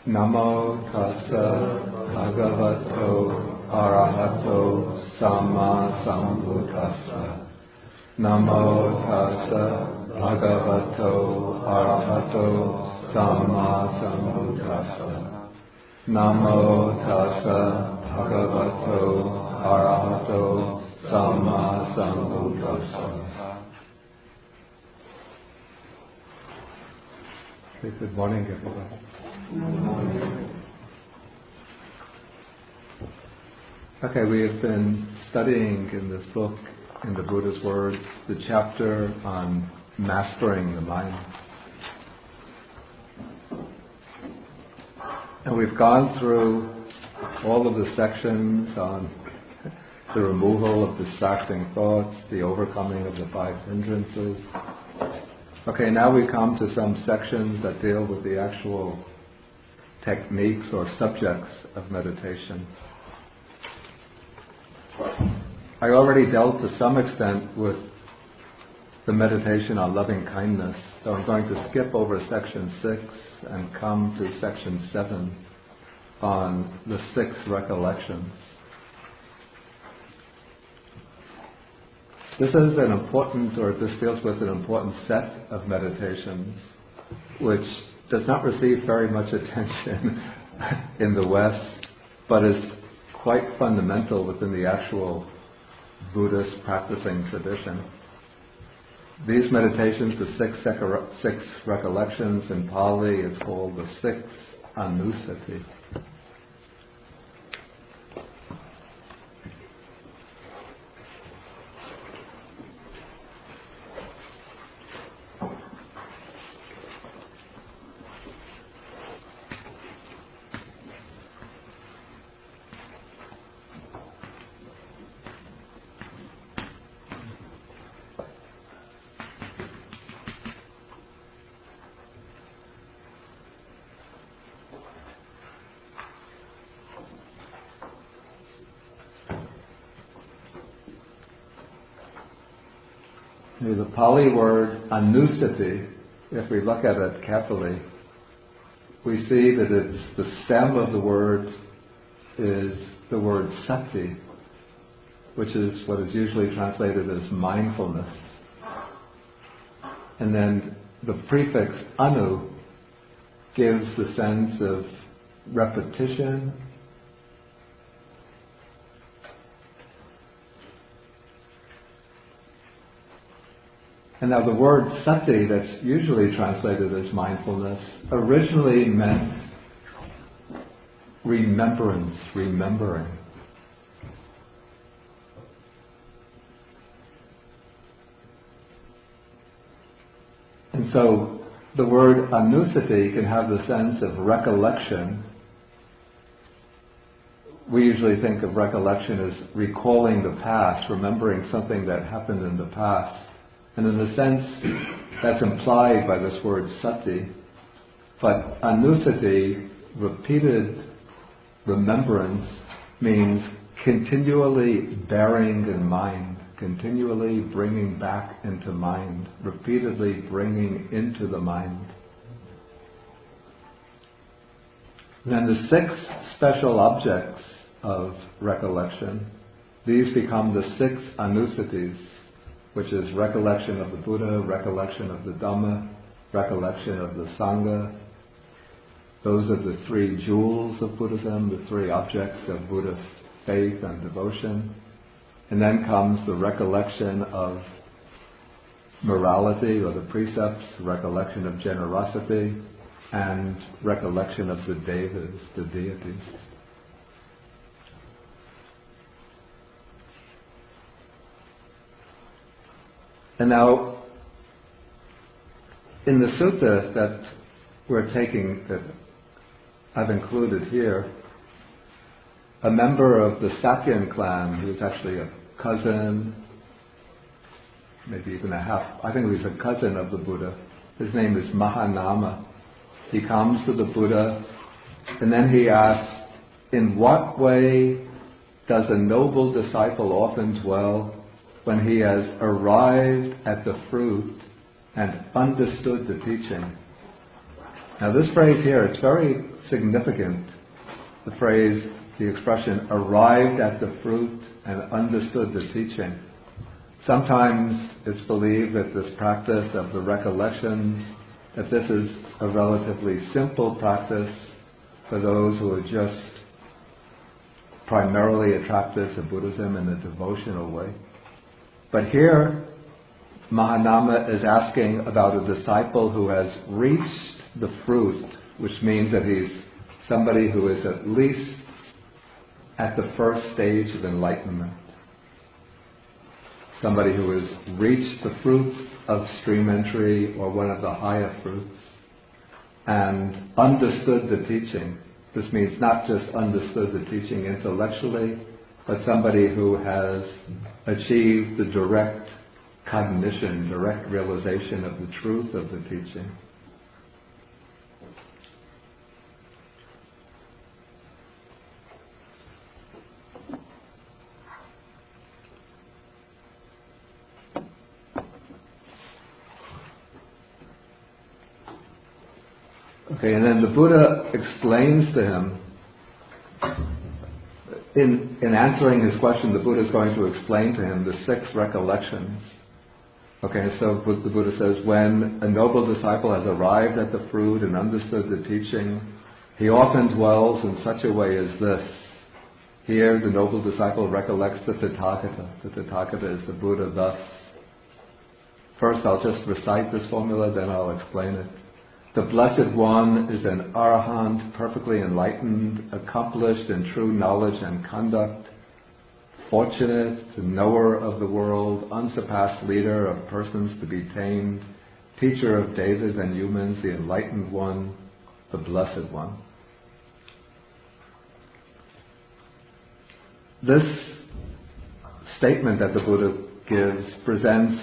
Namo tassa bhagavato arahato samma sambuddhassa. Namo tassa bhagavato arahato samma sambuddhassa. Namo tassa bhagavato arahato samma sambuddhassa. Okay, good morning, everyone. Okay, we have been studying in this book, in the Buddha's words, the chapter on mastering the mind. And we've gone through all of the sections on the removal of distracting thoughts, the overcoming of the 5 hindrances. Okay, now we come to some sections that deal with the actual techniques or subjects of meditation. I already dealt to some extent with the meditation on loving kindness, so I'm going to skip over section 6 and come to section 7 on the 6 recollections. This is an important, or this deals with an important set of meditations which does not receive very much attention in the West, but is quite fundamental within the actual Buddhist practicing tradition. These meditations, the 6 recollections in Pali, is called the 6 Anusati. The Pali word anusati, if we look at it carefully, we see that it's the stem of the word is the word sati, which is what is usually translated as mindfulness. And then the prefix anu gives the sense of repetition, and now the word sati, that's usually translated as mindfulness, originally meant remembrance, remembering. And so the word anusati can have the sense of recollection. We usually think of recollection as recalling the past, remembering something that happened in the past. And in a sense, that's implied by this word sati. But anusati, repeated remembrance, means continually bearing in mind, continually bringing back into mind, repeatedly bringing into the mind. And then the 6 special objects of recollection, these become the 6 anusatis, which is recollection of the Buddha, recollection of the Dhamma, recollection of the Sangha. Those are the 3 jewels of Buddhism, the 3 objects of Buddhist faith and devotion. And then comes the recollection of morality or the precepts, recollection of generosity, and recollection of the devas, the deities. And now, in the sutta that we're taking, that I've included here, a member of the Sakyan clan, who's actually a cousin, maybe even a half, I think he's a cousin of the Buddha, his name is Mahanama. He comes to the Buddha, and then he asks, in what way does a noble disciple often dwell when he has arrived at the fruit and understood the teaching? Now this phrase here, it's very significant, the phrase, the expression, arrived at the fruit and understood the teaching. Sometimes it's believed that this practice of the recollections, that this is a relatively simple practice for those who are just primarily attracted to Buddhism in a devotional way. But here, Mahanama is asking about a disciple who has reached the fruit, which means that he's somebody who is at least at the first stage of enlightenment. Somebody who has reached the fruit of stream entry or one of the higher fruits and understood the teaching. This means not just understood the teaching intellectually, but somebody who has achieved the direct cognition, direct realization of the truth of the teaching. Okay, and then the Buddha explains to him, in answering his question, the Buddha is going to explain to him the 6 recollections. Okay, so the Buddha says, when a noble disciple has arrived at the fruit and understood the teaching, he often dwells in such a way as this. Here, the noble disciple recollects the Tathagata. The Tathagata is the Buddha thus. First, I'll just recite this formula, then I'll explain it. The Blessed One is an Arahant, perfectly enlightened, accomplished in true knowledge and conduct, fortunate, knower of the world, unsurpassed leader of persons to be tamed, teacher of devas and humans, the enlightened one, the Blessed One. This statement that the Buddha gives presents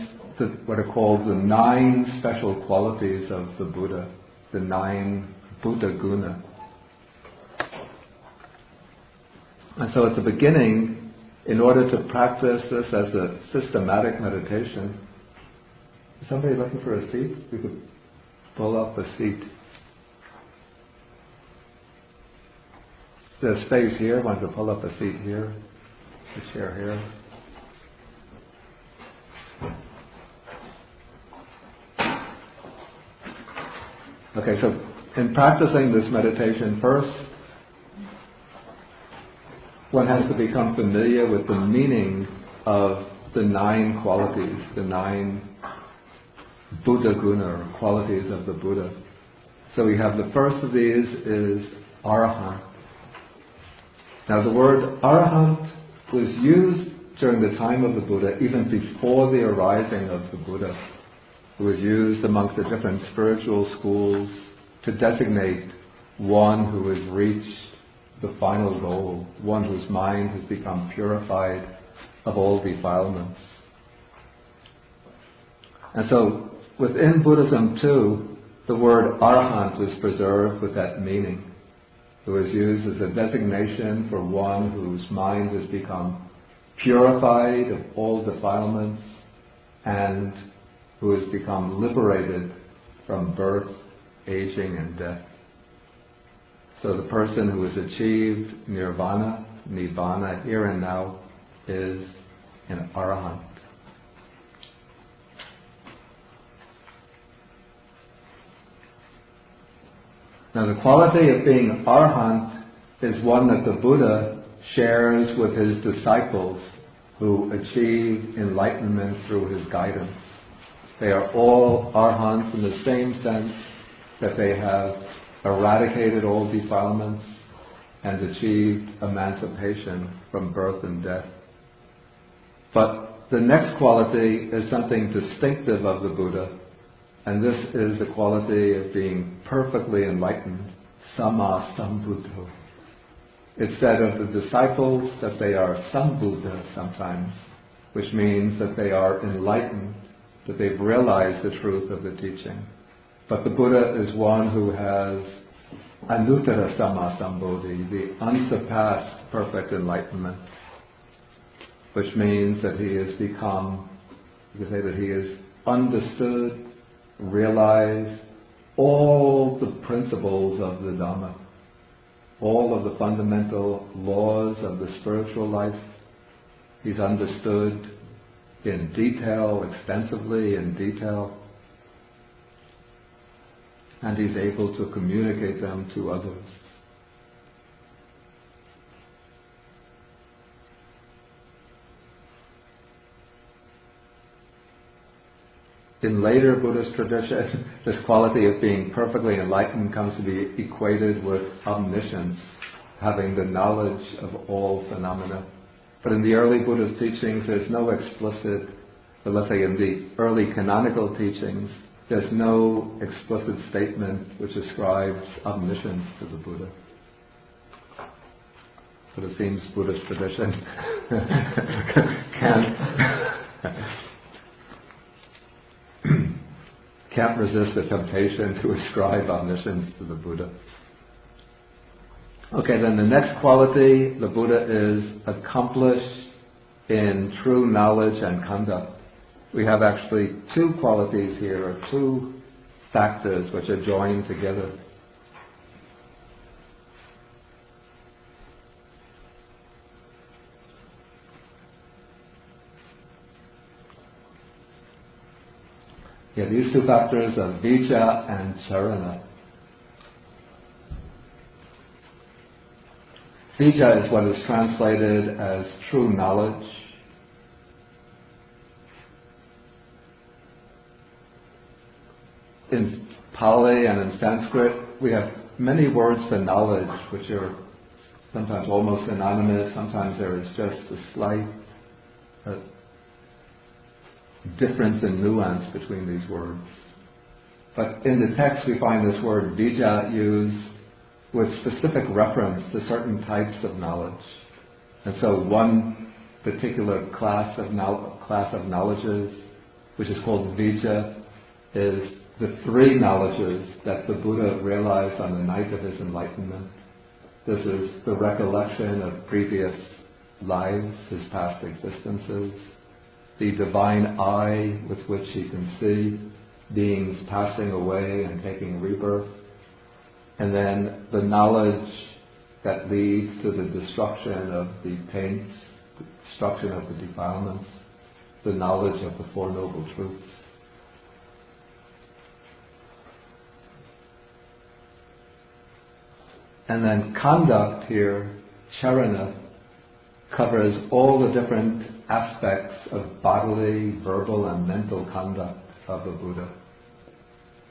what are called the 9 special qualities of the Buddha, the 9 Buddha Guna. And so at the beginning, in order to practice this as a systematic meditation, is somebody looking for a seat? You could pull up a seat. There's space here. Why don't you pull up a seat here? A chair here. Okay, so in practicing this meditation, first, one has to become familiar with the meaning of the 9 qualities, the 9 Buddha Guna, or qualities of the Buddha. So we have the first of these is Arahant. Now the word Arahant was used during the time of the Buddha, even before the arising of the Buddha. It was used amongst the different spiritual schools to designate one who has reached the final goal, one whose mind has become purified of all defilements. And so within Buddhism too, the word Arahant was preserved with that meaning. It was used as a designation for one whose mind has become purified of all defilements and who has become liberated from birth, aging, and death. So the person who has achieved nirvana, nibbana, here and now, is an Arahant. Now the quality of being Arahant is one that the Buddha shares with his disciples who achieve enlightenment through his guidance. They are all Arahants in the same sense that they have eradicated all defilements and achieved emancipation from birth and death. But the next quality is something distinctive of the Buddha, and this is the quality of being perfectly enlightened, Sama Sambuddho. It's said of the disciples that they are Sambuddha sometimes, which means that they are enlightened, that they've realized the truth of the teaching. But the Buddha is one who has Anuttara Sammasambodhi, the unsurpassed perfect enlightenment, which means that he has become, you could say that he has understood, realized all the principles of the Dhamma. all of the fundamental laws of the spiritual life. He's understood in detail, extensively in detail, and he's able to communicate them to others. In later Buddhist tradition, this quality of being perfectly enlightened comes to be equated with omniscience, having the knowledge of all phenomena. But in the early Buddhist teachings, there's no explicit, but let's say in the early canonical teachings, there's no explicit statement which ascribes omniscience to the Buddha. But it seems Buddhist tradition can't resist the temptation to ascribe omniscience to the Buddha. Okay, then the next quality, the Buddha is accomplished in true knowledge and conduct. We have actually two qualities here, or two factors which are joined together. Yeah, these two factors are vijja and charana. Vijja is what is translated as true knowledge. In Pali and in Sanskrit, we have many words for knowledge which are sometimes almost synonymous, sometimes there is just a slight difference in nuance between these words. But in the text we find this word vijja used with specific reference to certain types of knowledge. And so one particular class of knowledges, which is called vijja, is the three knowledges that the Buddha realized on the night of his enlightenment. This is the recollection of previous lives, his past existences, the divine eye with which he can see beings passing away and taking rebirth, and then the knowledge that leads to the destruction of the taints, the destruction of the defilements, the knowledge of the Four Noble Truths. And then conduct here, charana, covers all the different aspects of bodily, verbal, and mental conduct of the Buddha,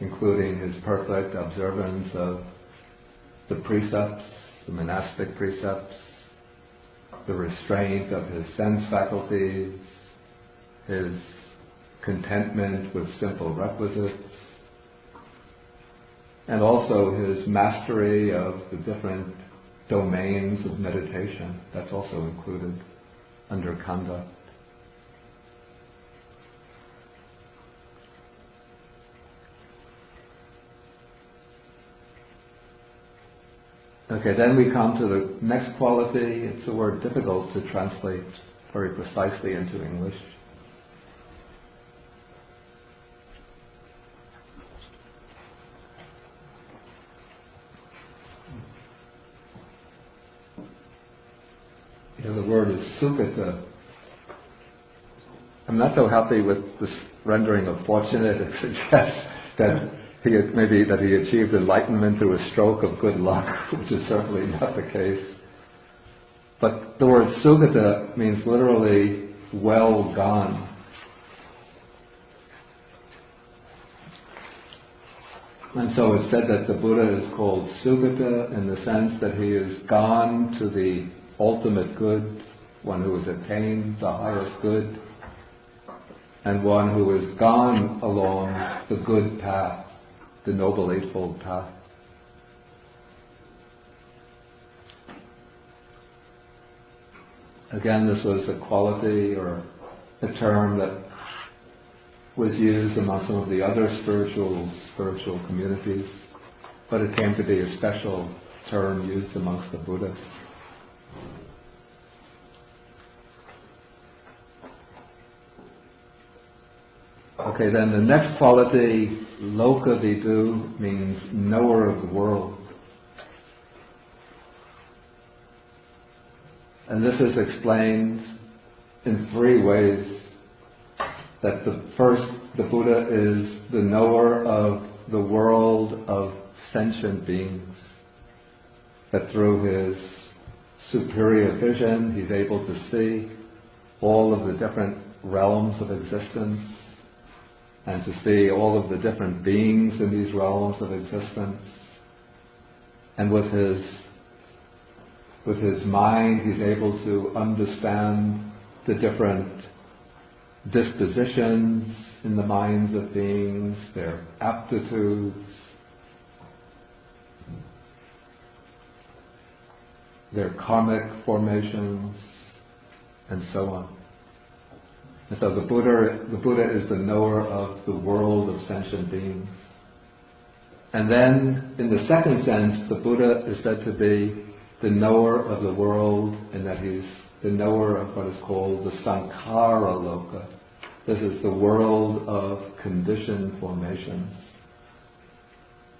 including his perfect observance of the precepts, the monastic precepts, the restraint of his sense faculties, his contentment with simple requisites, and also his mastery of the different domains of meditation. That's also included under conduct. Okay, then we come to the next quality. It's a word difficult to translate very precisely into English. The word is sukhita. I'm not so happy with this rendering of fortunate. It suggests that he achieved enlightenment through a stroke of good luck, which is certainly not the case. But the word sukhita means literally well gone. And so it's said that the Buddha is called sukhita in the sense that he is gone to the ultimate good, one who has attained the highest good, and one who has gone along the good path, the Noble Eightfold Path. Again, this was a quality or a term that was used among some of the other spiritual communities, but it came to be a special term used amongst the Buddhists. Okay, then the next quality, lokavidu, means knower of the world. And this is explained in three ways. That the Buddha is the knower of the world of sentient beings. That through his superior vision, he's able to see all of the different realms of existence and to see all of the different beings in these realms of existence. And with his mind, he's able to understand the different dispositions in the minds of beings, their aptitudes, their karmic formations, and so on. And so the Buddha is the knower of the world of sentient beings. And then, in the second sense, the Buddha is said to be the knower of the world, in that he's the knower of what is called the Sankhara Loka. This is the world of conditioned formations.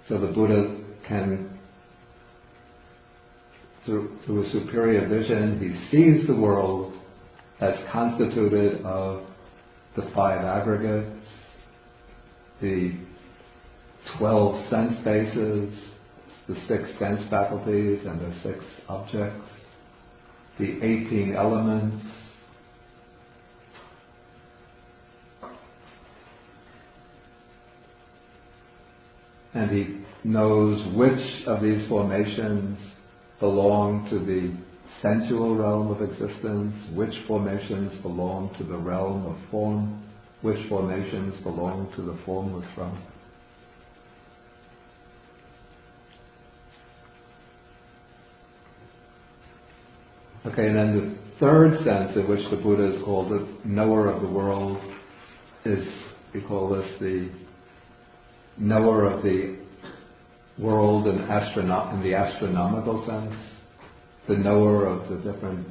So the Buddha can, through a superior vision, he sees the world as constituted of the 5 aggregates, the 12 sense bases, the 6 sense faculties and the 6 objects, the 18 elements, and he knows which of these formations belong to the sensual realm of existence, which formations belong to the realm of form, which formations belong to the formless realm. Okay, and then the third sense in which the Buddha is called the knower of the world is, we call this the knower of the world in the astronomical sense, the knower of the different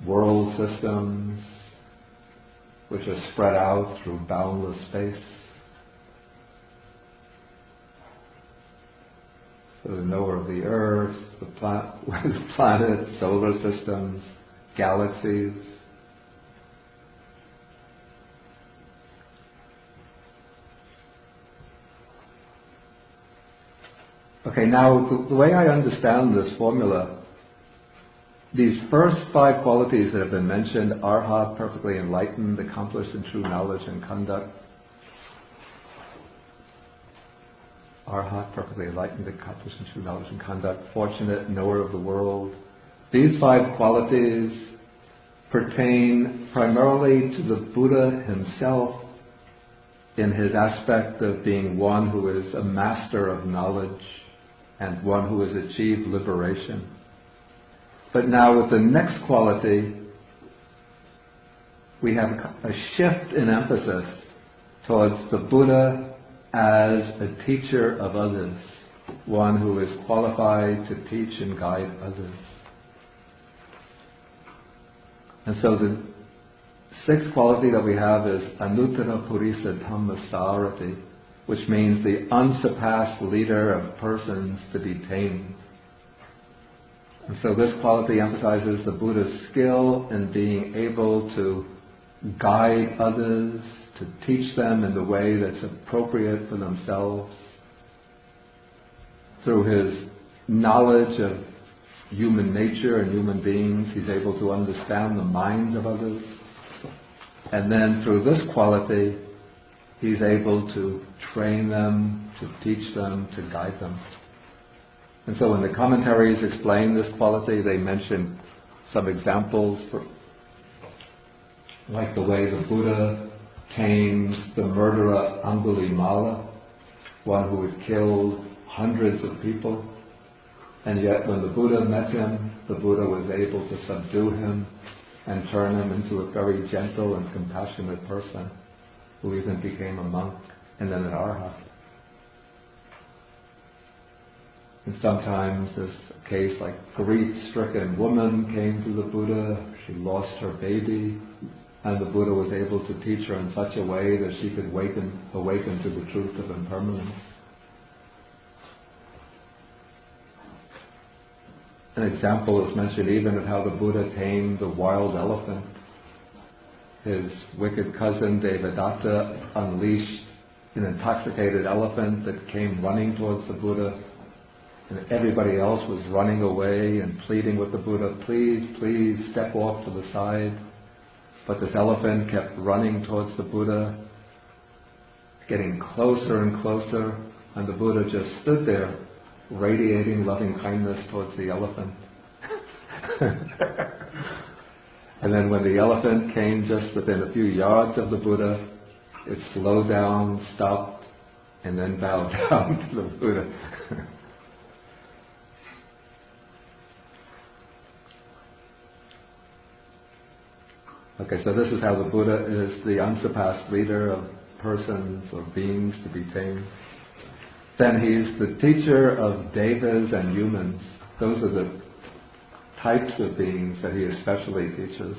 world systems which are spread out through boundless space. So the knower of the earth, the planets, solar systems, galaxies. Okay, now the way I understand this formula, these first 5 qualities that have been mentioned, arhat, perfectly enlightened, accomplished in true knowledge and conduct. Arhat, perfectly enlightened, accomplished in true knowledge and conduct, fortunate, knower of the world. These 5 qualities pertain primarily to the Buddha himself in his aspect of being one who is a master of knowledge and one who has achieved liberation. But now with the next quality, we have a shift in emphasis towards the Buddha as a teacher of others, one who is qualified to teach and guide others. And so the 6th quality that we have is Anuttara Purisa Dhammasarati, which means the unsurpassed leader of persons to be tamed. And so this quality emphasizes the Buddha's skill in being able to guide others, to teach them in the way that's appropriate for themselves. Through his knowledge of human nature and human beings, he's able to understand the minds of others. And then through this quality, he's able to train them, to teach them, to guide them. And so when the commentaries explain this quality, they mention some examples, like the way the Buddha tamed the murderer Angulimala, one who had killed hundreds of people, and yet when the Buddha met him, the Buddha was able to subdue him and turn him into a very gentle and compassionate person who even became a monk and then an arhat. And sometimes there's a case like grief-stricken woman came to the Buddha, she lost her baby, and the Buddha was able to teach her in such a way that she could awaken to the truth of impermanence. An example is mentioned even of how the Buddha tamed the wild elephant. His wicked cousin Devadatta unleashed an intoxicated elephant that came running towards the Buddha, and everybody else was running away and pleading with the Buddha, please, please step off to the side. But this elephant kept running towards the Buddha, getting closer and closer, and the Buddha just stood there, radiating loving kindness towards the elephant. And then when the elephant came just within a few yards of the Buddha, it slowed down, stopped, and then bowed down to the Buddha. Okay, so this is how the Buddha is the unsurpassed leader of persons or beings to be tamed. Then he's the teacher of devas and humans. Those are the types of beings that he especially teaches.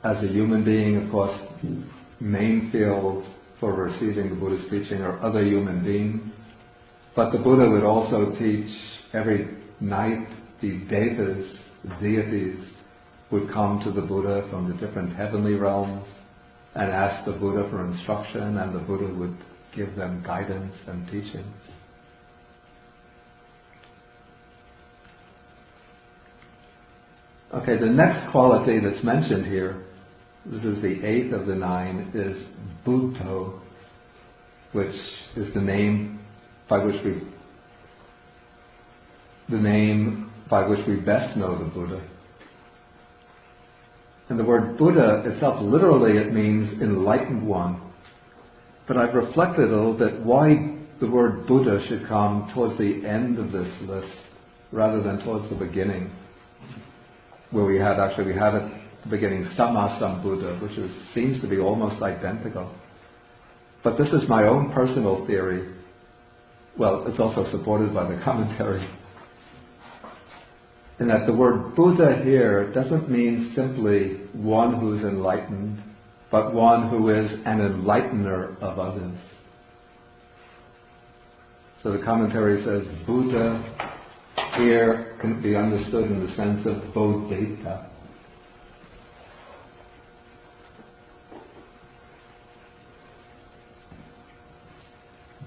As a human being, of course, main field for receiving the Buddha's teaching are other human beings. But the Buddha would also teach every night. The devas, deities, would come to the Buddha from the different heavenly realms and ask the Buddha for instruction, and the Buddha would give them guidance and teachings. Okay, the next quality that's mentioned here, this is the 8th of the 9, is Buddho, which is the name by which we best know the Buddha. And the word Buddha itself, literally it means enlightened one. But I've reflected a little bit why the word Buddha should come towards the end of this list rather than towards the beginning, where we had at the beginning Sammasambuddha, which seems to be almost identical. But this is my own personal theory. Well, it's also supported by the commentary. In that the word Buddha here doesn't mean simply one who's enlightened, but one who is an enlightener of others. So the commentary says Buddha here can be understood in the sense of Bodhita.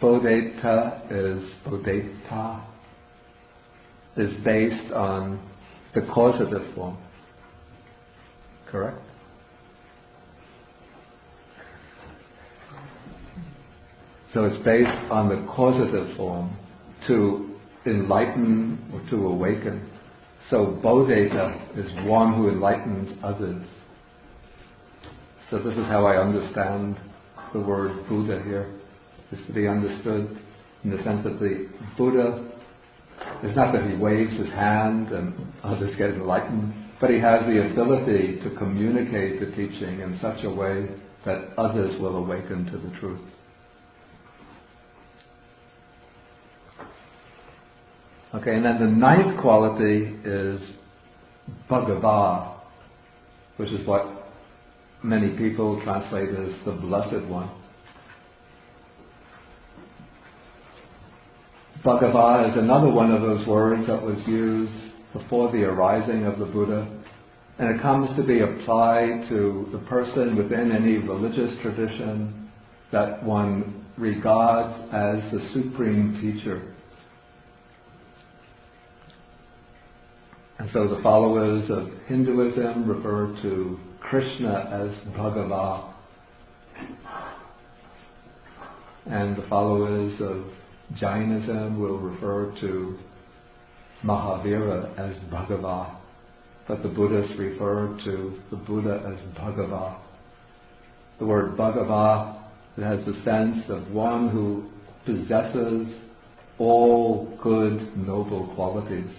Bodhita is based on the causative form. Correct? So it's based on the causative form to enlighten or to awaken. So Bodhita is one who enlightens others. So this is how I understand the word Buddha here, is to be understood in the sense that the Buddha, it's not that he waves his hand and others get enlightened, but he has the ability to communicate the teaching in such a way that others will awaken to the truth. Okay, and then the 9th quality is Bhagava, which is what many people translate as the Blessed One. Bhagava is another one of those words that was used before the arising of the Buddha, and it comes to be applied to the person within any religious tradition that one regards as the supreme teacher. And so the followers of Hinduism refer to Krishna as Bhagava, and the followers of Jainism will refer to Mahavira as Bhagava, but the Buddhists refer to the Buddha as Bhagava. The word Bhagava, it has the sense of one who possesses all good, noble qualities.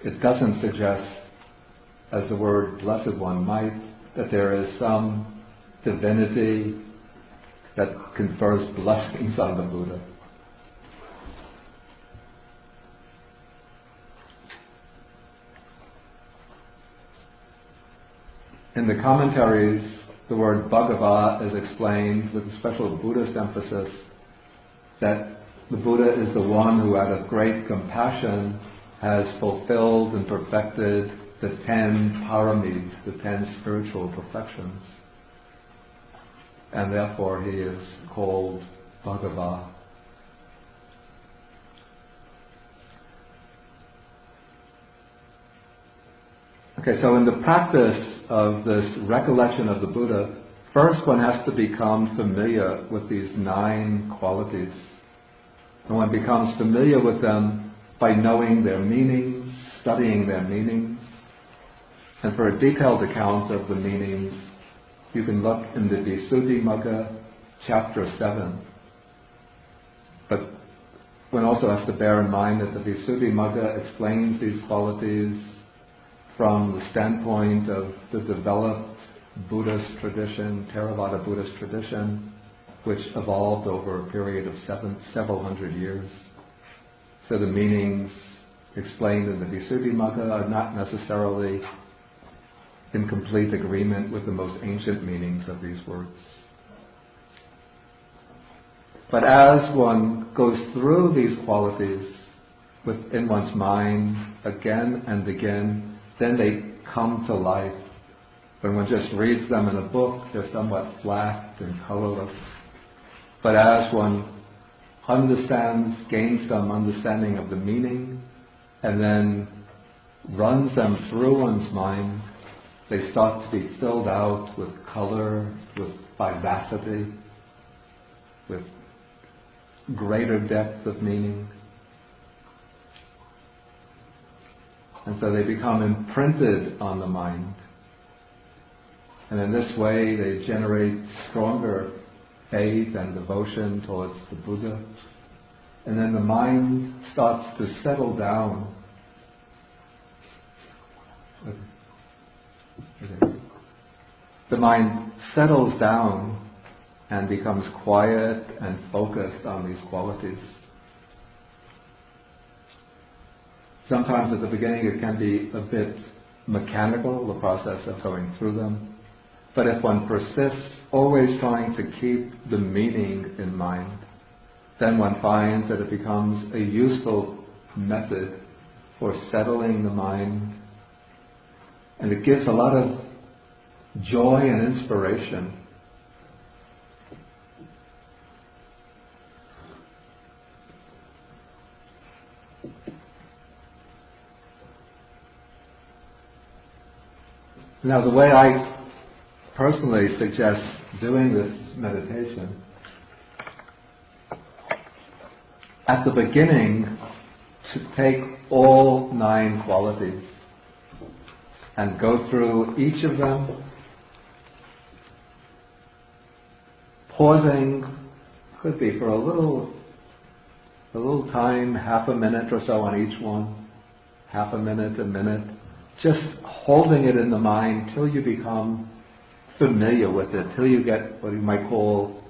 It doesn't suggest, as the word Blessed One might, that there is some divinity that confers blessings on the Buddha. In the commentaries, the word Bhagava is explained with a special Buddhist emphasis that the Buddha is the one who out of great compassion has fulfilled and perfected the 10 paramis, the 10 spiritual perfections. And therefore he is called Bhagava. Okay, so in the practice of this recollection of the Buddha, first one has to become familiar with these 9 qualities. And one becomes familiar with them by knowing their meanings, studying their meanings. And for a detailed account of the meanings, you can look in the Visuddhimagga, chapter 7. But one also has to bear in mind that the Visuddhimagga explains these qualities from the standpoint of the developed Buddhist tradition, Theravada Buddhist tradition, which evolved over a period of several hundred years. So the meanings explained in the Visuddhimagga are not necessarily in complete agreement with the most ancient meanings of these words. But as one goes through these qualities within one's mind again and again, then they come to life. When one just reads them in a book, they're somewhat flat and colorless. But as one gains some understanding of the meaning, and then runs them through one's mind, they start to be filled out with color, with vivacity, with greater depth of meaning. And so they become imprinted on the mind. And in this way they generate stronger faith and devotion towards the Buddha. And then the mind starts to settle down. The mind settles down and becomes quiet and focused on these qualities. Sometimes at the beginning it can be a bit mechanical, the process of going through them. But if one persists, always trying to keep the meaning in mind, then one finds that it becomes a useful method for settling the mind. And it gives a lot of joy and inspiration. Now, the way I personally suggest doing this meditation, at the beginning, to take all 9 qualities and go through each of them, pausing, could be for a little time, half a minute or so on each one, half a minute, just holding it in the mind till you become familiar with it, till you get what you might call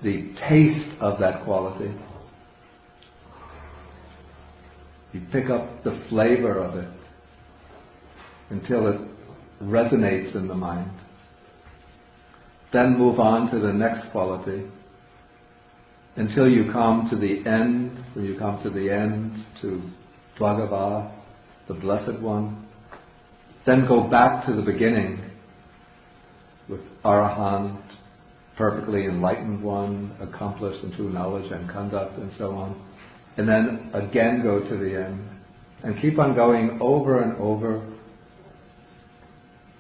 the taste of that quality. You pick up the flavor of it until it resonates in the mind. Then move on to the next quality until you come to the end, when you come to the end, to Bhagava, the Blessed One. Then go back to the beginning with Arahant, perfectly enlightened one, accomplished in true knowledge and conduct and so on. And then again go to the end. And keep on going over and over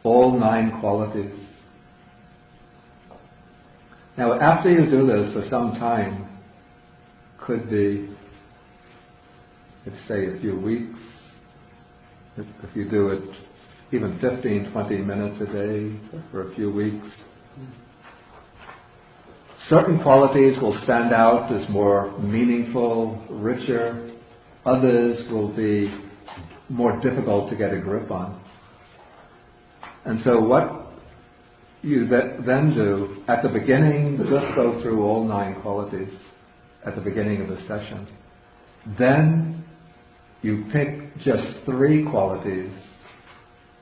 all 9 qualities. Now after you do this for some time, could be, let's say a few weeks, if you do it even 15, 20 minutes a day for a few weeks. Certain qualities will stand out as more meaningful, richer. Others will be more difficult to get a grip on. And so what you then do, at the beginning, just go through all 9 qualities at the beginning of the session. Then you pick just 3 qualities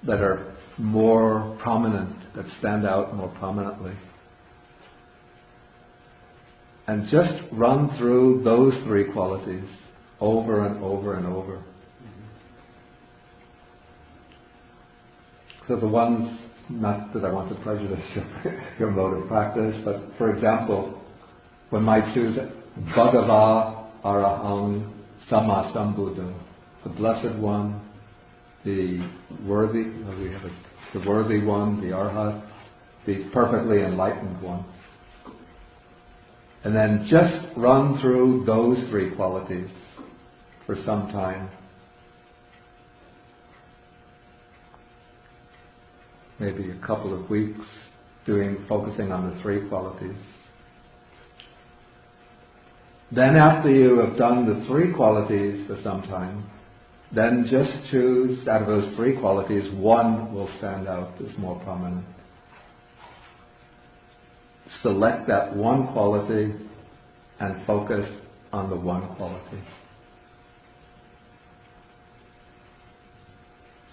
that are more prominent, that stand out more prominently. and just run through those three qualities over and over and over. So the ones, not that I want to prejudice your mode of practice, but for example, one might choose Bhagava Arahang Sama Sambuddha, the Blessed One, the worthy, the worthy one, the Arhat, the perfectly enlightened one. And then just run through those three qualities for some time. Maybe a couple of weeks focusing on the three qualities. Then after you have done the three qualities for some time, then just choose, out of those three qualities, one will stand out as more prominent. Select that one quality and focus on the one quality.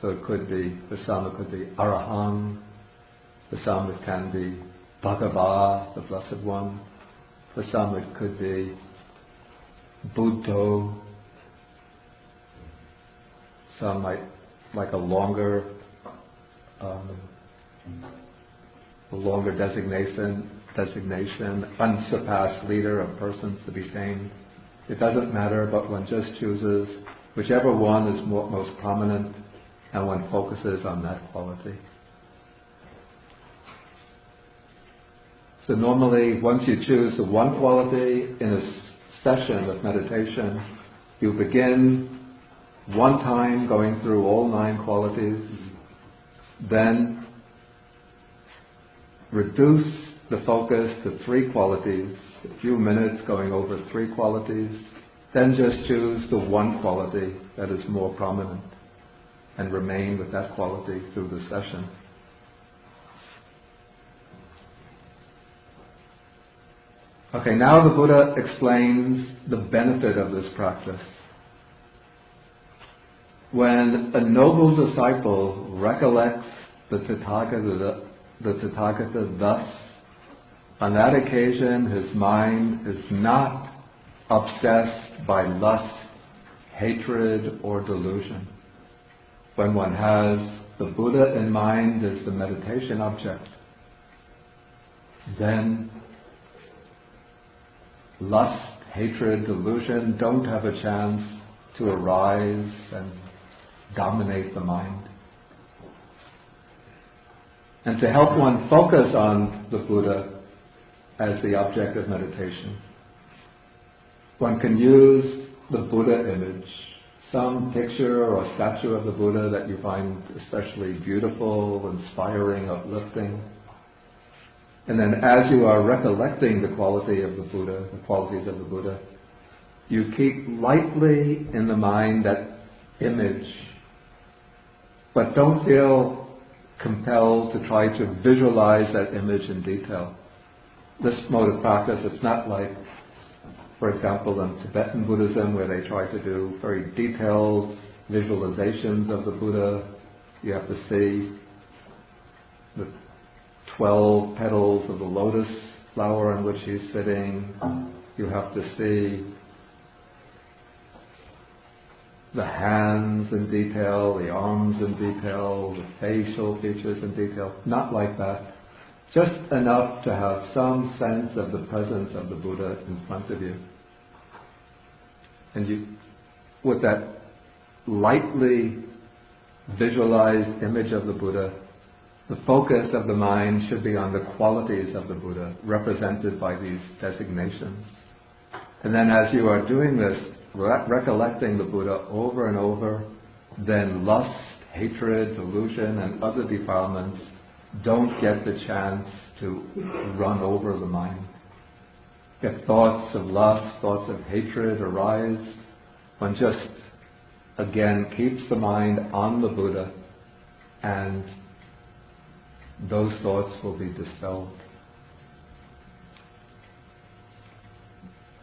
So it could be, for some it could be Arahang, for some it can be Bhagava, the Blessed One, for some it could be Buddho, some might like a longer designation, unsurpassed leader of persons to be tamed. It doesn't matter, but one just chooses whichever one is most prominent, and one focuses on that quality. So normally, once you choose the one quality in a session of meditation, you begin one time going through all 9 qualities, then reduce the focus to 3 qualities, a few minutes going over 3 qualities, then just choose the one quality that is more prominent and remain with that quality through the session. Okay, now the Buddha explains the benefit of this practice. When a noble disciple recollects the Tathagata thus, on that occasion his mind is not obsessed by lust, hatred, or delusion. When one has the Buddha in mind as the meditation object, then lust, hatred, delusion don't have a chance to arise and dominate the mind. And to help one focus on the Buddha as the object of meditation, one can use the Buddha image, some picture or statue of the Buddha that you find especially beautiful, inspiring, uplifting. And then as you are recollecting the quality of the Buddha, the qualities of the Buddha, you keep lightly in the mind that image, but don't feel compelled to try to visualize that image in detail. This mode of practice, it's not like, for example, in Tibetan Buddhism, where they try to do very detailed visualizations of the Buddha. You have to see the 12 petals of the lotus flower on which he's sitting. You have to see the hands in detail, the arms in detail, the facial features in detail. Not like that. Just enough to have some sense of the presence of the Buddha in front of you. And you, with that lightly visualized image of the Buddha, the focus of the mind should be on the qualities of the Buddha, represented by these designations. And then as you are doing this, recollecting the Buddha over and over, then lust, hatred, delusion, and other defilements don't get the chance to run over the mind. If thoughts of lust, thoughts of hatred arise, one just, again, keeps the mind on the Buddha, and those thoughts will be dispelled.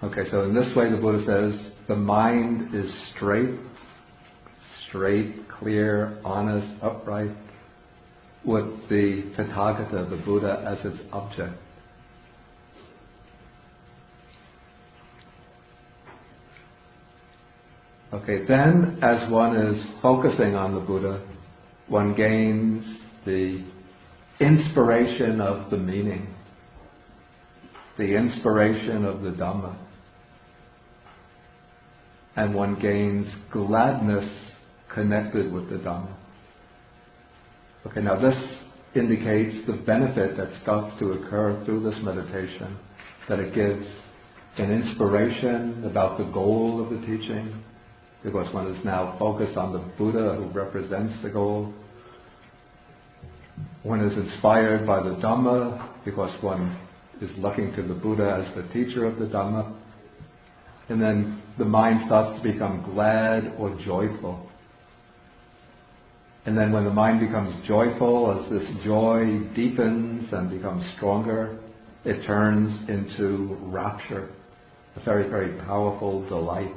Okay, so in this way the Buddha says, the mind is straight, clear, honest, upright, with the Tathagata, the Buddha, as its object. Okay, then as one is focusing on the Buddha, one gains the inspiration of the meaning, the inspiration of the Dhamma, and one gains gladness connected with the Dhamma. Okay, now this indicates the benefit that starts to occur through this meditation, that it gives an inspiration about the goal of the teaching, because one is now focused on the Buddha who represents the goal. One is inspired by the Dhamma because one is looking to the Buddha as the teacher of the Dhamma. And then the mind starts to become glad or joyful. And then when the mind becomes joyful, as this joy deepens and becomes stronger, it turns into rapture, a very, very powerful delight.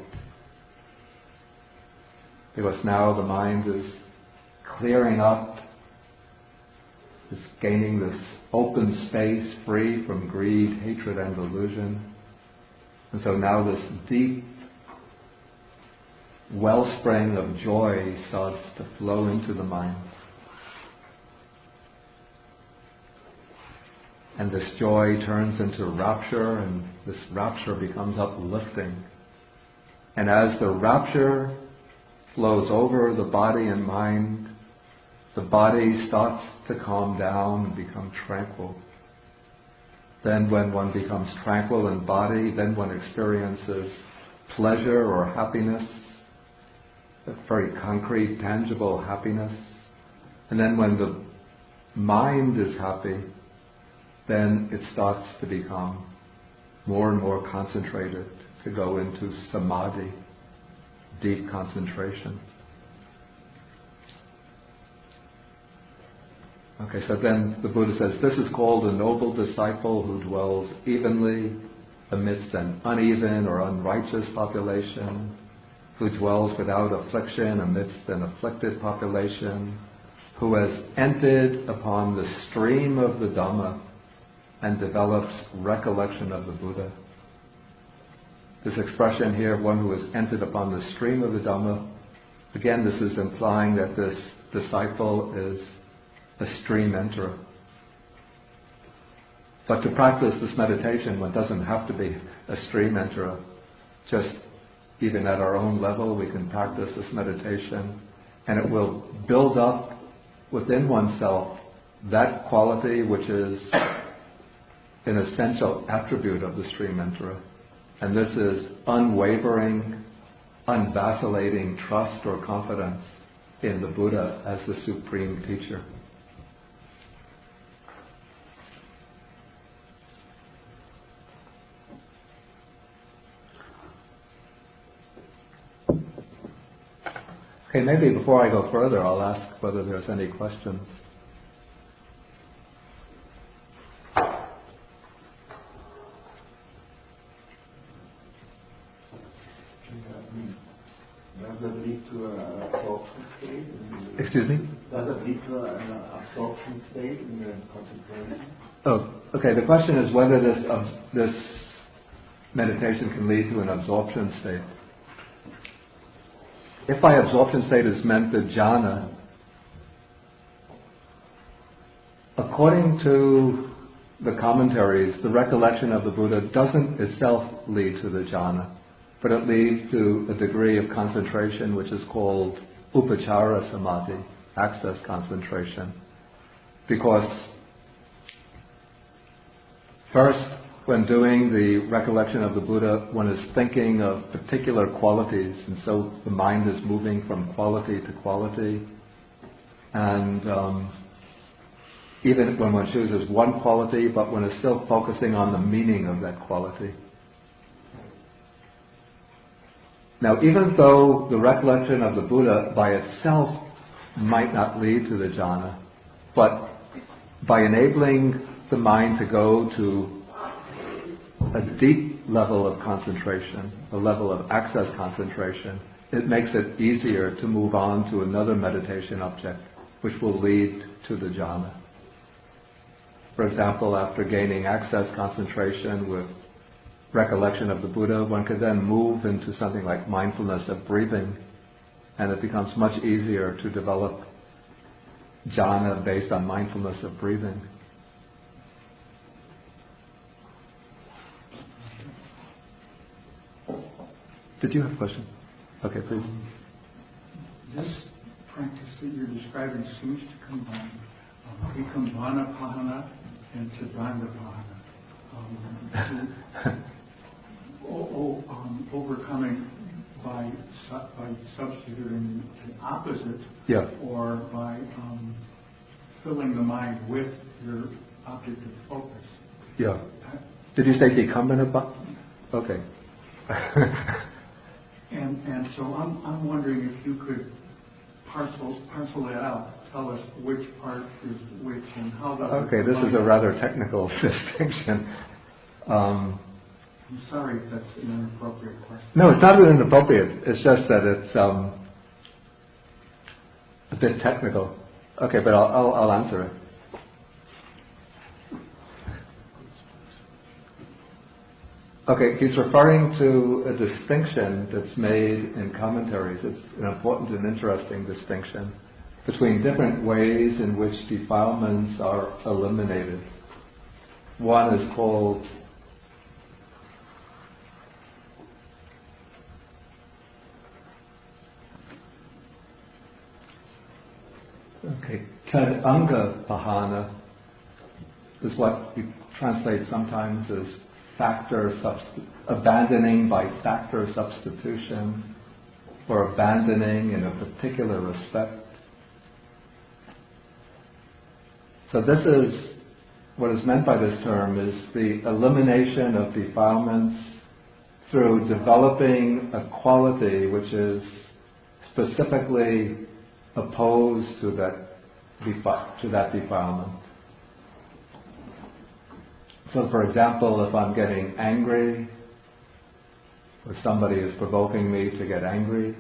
Because now the mind is clearing up, is gaining this open space free from greed, hatred and delusion. And so now this deep wellspring of joy starts to flow into the mind. And this joy turns into rapture, and this rapture becomes uplifting. And as the rapture flows over the body and mind, the body starts to calm down and become tranquil. Then when one becomes tranquil in body, then one experiences pleasure or happiness, a very concrete, tangible happiness. And then when the mind is happy, then it starts to become more and more concentrated, to go into samadhi, deep concentration. Okay, so then the Buddha says, this is called a noble disciple who dwells evenly amidst an uneven or unrighteous population, who dwells without affliction amidst an afflicted population, who has entered upon the stream of the Dhamma and develops recollection of the Buddha. This expression here, one who has entered upon the stream of the Dhamma, again this is implying that this disciple is a stream enterer. But to practice this meditation, one doesn't have to be a stream enterer. Just even at our own level, we can practice this meditation, and it will build up within oneself that quality which is an essential attribute of the stream enterer. And this is unwavering, unvacillating trust or confidence in the Buddha as the supreme teacher. Okay, maybe before I go further, I'll ask whether there's any questions. Does it lead to an absorption state? Excuse me? Does it lead to an absorption state in the concentration? Oh, okay. The question is whether this meditation can lead to an absorption state. If by absorption state is meant the jhana, according to the commentaries, the recollection of the Buddha doesn't itself lead to the jhana, but it leads to a degree of concentration which is called upachara samadhi, access concentration. Because first, when doing the recollection of the Buddha, one is thinking of particular qualities, and so the mind is moving from quality to quality. And even when one chooses one quality, but one is still focusing on the meaning of that quality. Now, even though the recollection of the Buddha by itself might not lead to the jhana, but by enabling the mind to go to a deep level of concentration, a level of access concentration, it makes it easier to move on to another meditation object, which will lead to the jhana. For example, after gaining access concentration with recollection of the Buddha, one could then move into something like mindfulness of breathing, and it becomes much easier to develop jhana based on mindfulness of breathing. Did you have a question? Okay, please. This practice that you're describing seems to combine Vikambana Pahana and Tadanga Pahana. Overcoming by substituting the opposite, Yeah. or by filling the mind with your object of focus. Yeah. Did you say Vikambana? Okay. And so I'm wondering if you could parcel it out. Tell us which part is which and how the. Okay, this is a rather technical distinction. I'm sorry if that's an inappropriate question. No, it's not inappropriate. It's just that it's a bit technical. Okay, but I'll answer it. Okay, he's referring to a distinction that's made in commentaries. It's an important and interesting distinction between different ways in which defilements are eliminated. One is called Tadanga Pahana is what we translate sometimes as abandoning by factor substitution, or abandoning in a particular respect. So this is, what is meant by this term is the elimination of defilements through developing a quality which is specifically opposed to that defilement. So for example, if I'm getting angry, or somebody is provoking me to get angry,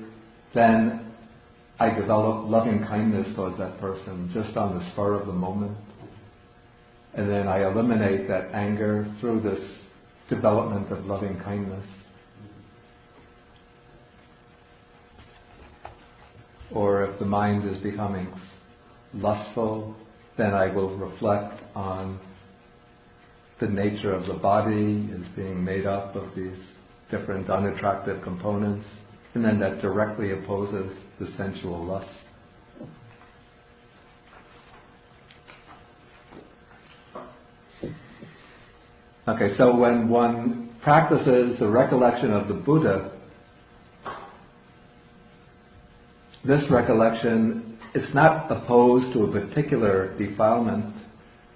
then I develop loving kindness towards that person just on the spur of the moment. And then I eliminate that anger through this development of loving kindness. Or if the mind is becoming lustful, then I will reflect on the nature of the body as being made up of these different unattractive components, and then that directly opposes the sensual lust. Okay, so when one practices the recollection of the Buddha, this recollection is not opposed to a particular defilement,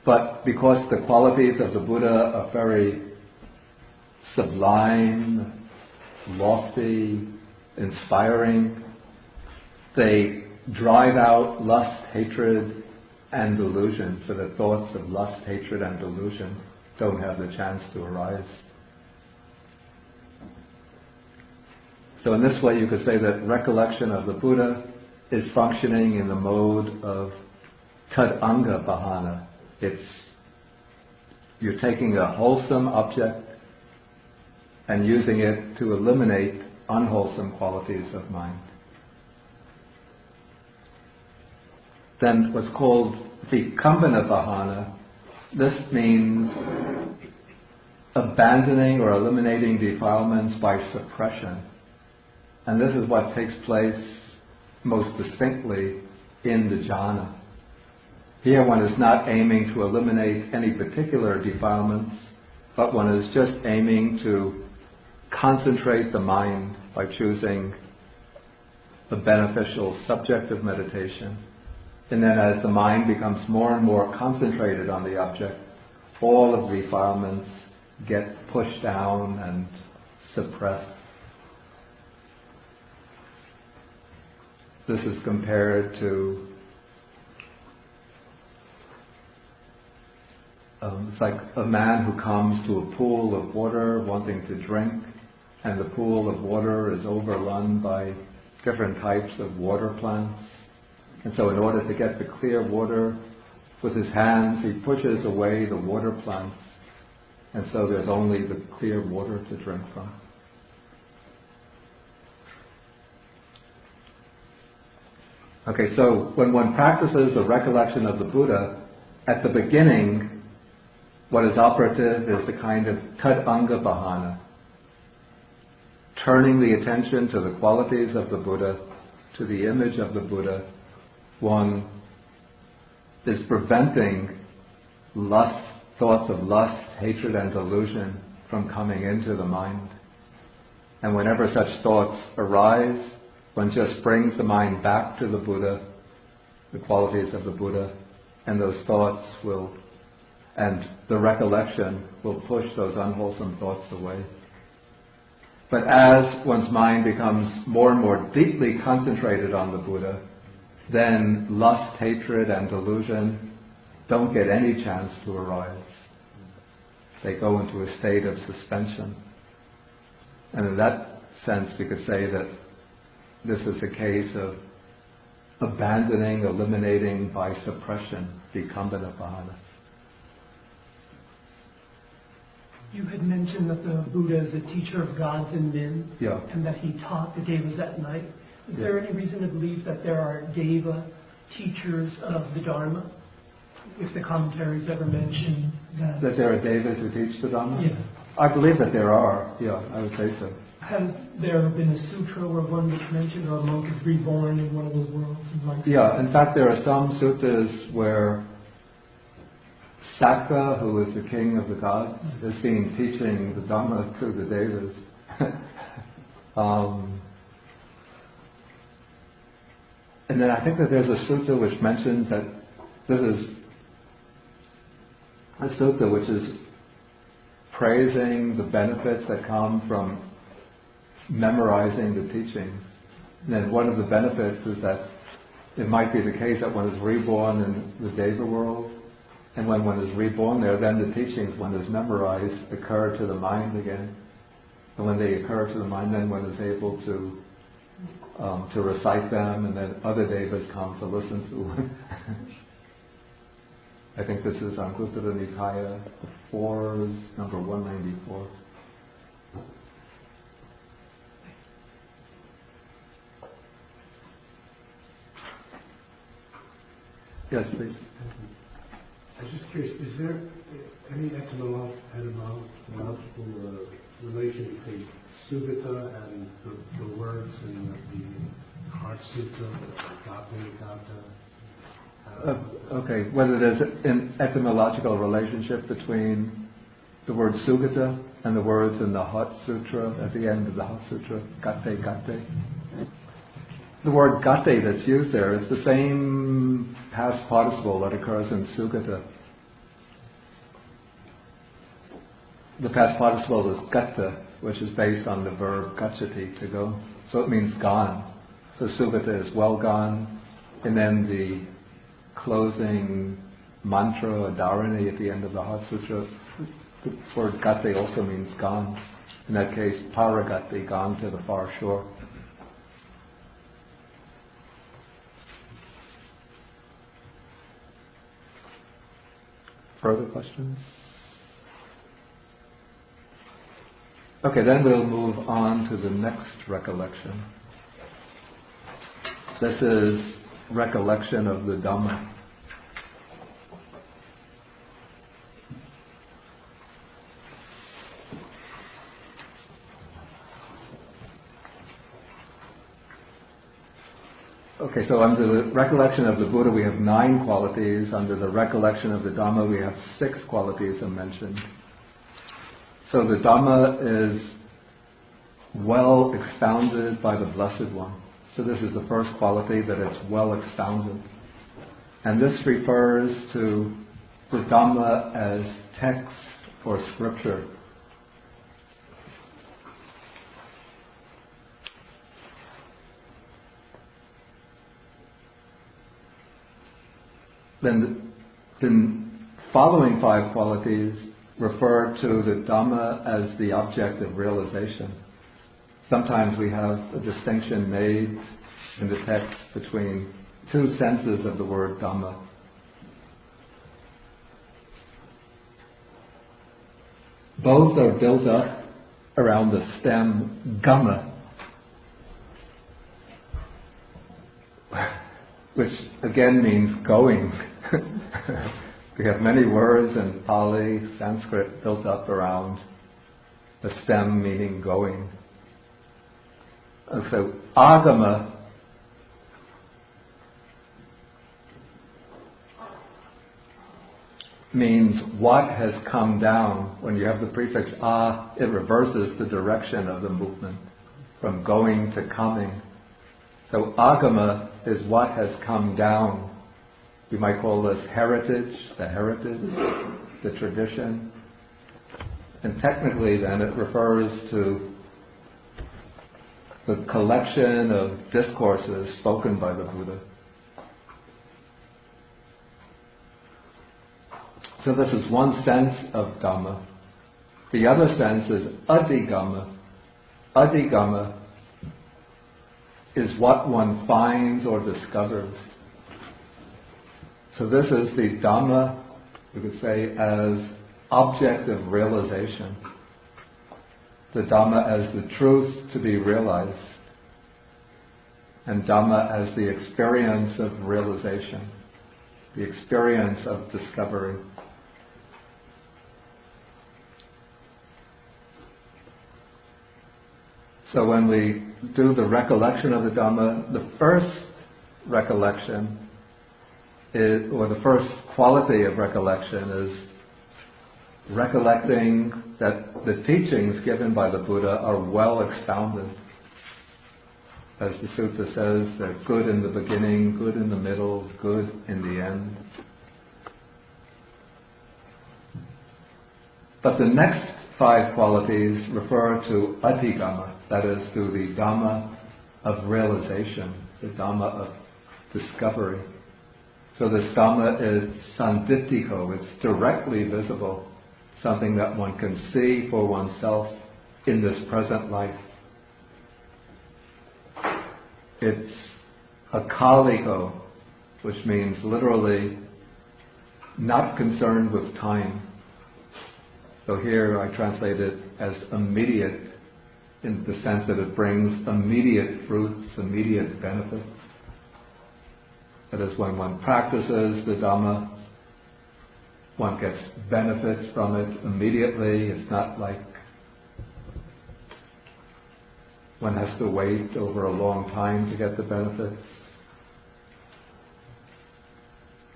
but because the qualities of the Buddha are very sublime, lofty, inspiring, they drive out lust, hatred, and delusion, so that thoughts of lust, hatred, and delusion don't have the chance to arise. So in this way you could say that recollection of the Buddha is functioning in the mode of Tadanga Pahana. You're taking a wholesome object and using it to eliminate unwholesome qualities of mind. Then what's called Vikambana Pahana, this means abandoning or eliminating defilements by suppression. And this is what takes place most distinctly in the jhana. Here one is not aiming to eliminate any particular defilements, but one is just aiming to concentrate the mind by choosing a beneficial subject of meditation. And then as the mind becomes more and more concentrated on the object, all of the defilements get pushed down and suppressed. This is compared to it's like a man who comes to a pool of water wanting to drink, and the pool of water is overrun by different types of water plants. And so in order to get the clear water, with his hands he pushes away the water plants and so there's only the clear water to drink from. Okay, so when one practices the recollection of the Buddha, at the beginning, what is operative is the kind of tad-anga bhana, turning the attention to the qualities of the Buddha, to the image of the Buddha. One is preventing lust, thoughts of lust, hatred and delusion from coming into the mind. And whenever such thoughts arise, one just brings the mind back to the Buddha, the qualities of the Buddha, and those thoughts will, and the recollection will push those unwholesome thoughts away. But as one's mind becomes more and more deeply concentrated on the Buddha, then lust, hatred and delusion don't get any chance to arise. They go into a state of suspension. And in that sense we could say that this is a case of abandoning, eliminating by suppression the Kambana Bhana. You had mentioned that the Buddha is a teacher of gods and men, Yeah. and that he taught the Devas at night. Is there any reason to believe that there are Deva teachers of the Dharma? If the commentaries ever mention that. That there are Devas who teach the Dhamma? Yeah. I believe that there are, yeah, I would say so. Has there been a sutra where one was mentioned, or a monk is reborn in one of those worlds? And like Yeah, in fact there are some suttas where Sakka, who is the king of the gods, is seen teaching the Dhamma to the Devas. And then I think that there's a sutta which mentions that this is a sutta which is praising the benefits that come from memorizing the teachings. And then one of the benefits is that it might be the case that one is reborn in the Deva world, and when one is reborn there, then the teachings one has memorized occur to the mind again. And when they occur to the mind, then one is able to recite them, and then other Devas come to listen to one. I think this is Anguttara Nikaya, the 4's number 194. Yes, please. I was just curious, is there any etymological relation between Sugata and the words in the Heart Sutta, Gata? Okay, whether there's an etymological relationship between the word Sugata and the words in the Hot Sutra, at the end of the Hot Sutra, Gate, Gate. The word Gate that's used there is the same past participle that occurs in Sugata. The past participle is Gata, which is based on the verb gachati, to go. So it means gone. So Sugata is well gone. And then the closing mantra or dharani at the end of the Hot Sutra, the word Gate also means gone. In that case, paragati, gone to the far shore. Further questions? Okay, then we'll move on to the next recollection. This is recollection of the Dhamma. Okay, so under the recollection of the Buddha we have 9 qualities. Under the recollection of the Dhamma we have 6 qualities are mentioned. So the Dhamma is well expounded by the Blessed One. So this is the first quality, that it's well expounded. And this refers to the Dhamma as text or scripture. Then the following 5 qualities refer to the Dhamma as the object of realization. Sometimes we have a distinction made in the text between 2 senses of the word Dhamma. both are built up around the stem gamma, which again means going. We have many words in Pali, Sanskrit built up around the stem meaning going. And so agama means what has come down. When you have the prefix a, it reverses the direction of the movement from going to coming. So agama is what has come down. We might call this heritage, the tradition. And technically then it refers to the collection of discourses spoken by the Buddha. So this is one sense of Dhamma. The other sense is adhigama. Adhigama is what one finds or discovers. So this is the Dhamma, we could say, as object of realization. The Dhamma as the truth to be realized. And Dhamma as the experience of realization, the experience of discovery. So when we do the recollection of the Dhamma, the first recollection is, or the first quality of recollection is recollecting that the teachings given by the Buddha are well expounded. As the sutta says, they're good in the beginning, good in the middle, good in the end. But the next 5 qualities refer to adhigama, that is, to the Dhamma of realization, the Dhamma of discovery. So this Dhamma is sanditthiko, it's directly visible, something that one can see for oneself in this present life. It's akaliko, which means literally not concerned with time. So here I translate it as immediate, in the sense that it brings immediate fruits, immediate benefits. That is, when one practices the Dhamma, one gets benefits from it immediately. It's not like one has to wait over a long time to get the benefits.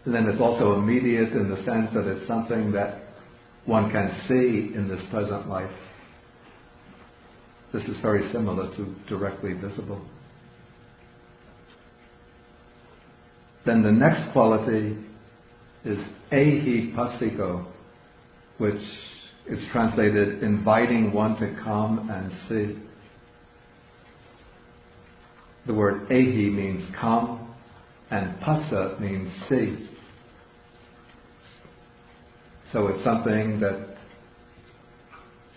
And then it's also immediate in the sense that it's something that one can see in this present life. This is very similar to directly visible. Then the next quality is ehipassiko, which is translated inviting one to come and see. The word ehi means come, and passa means see. So it's something that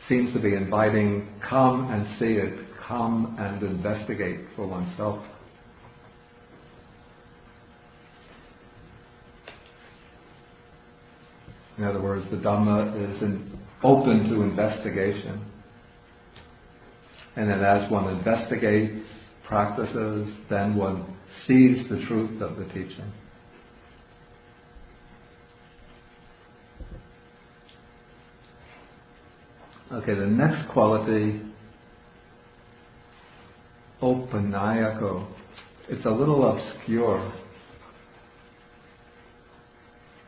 seems to be inviting, come and see it, come and investigate for oneself. In other words, the Dhamma is open to investigation. And then as one investigates, practices, then one sees the truth of the teaching. Okay, the next quality, opanayako. It's a little obscure,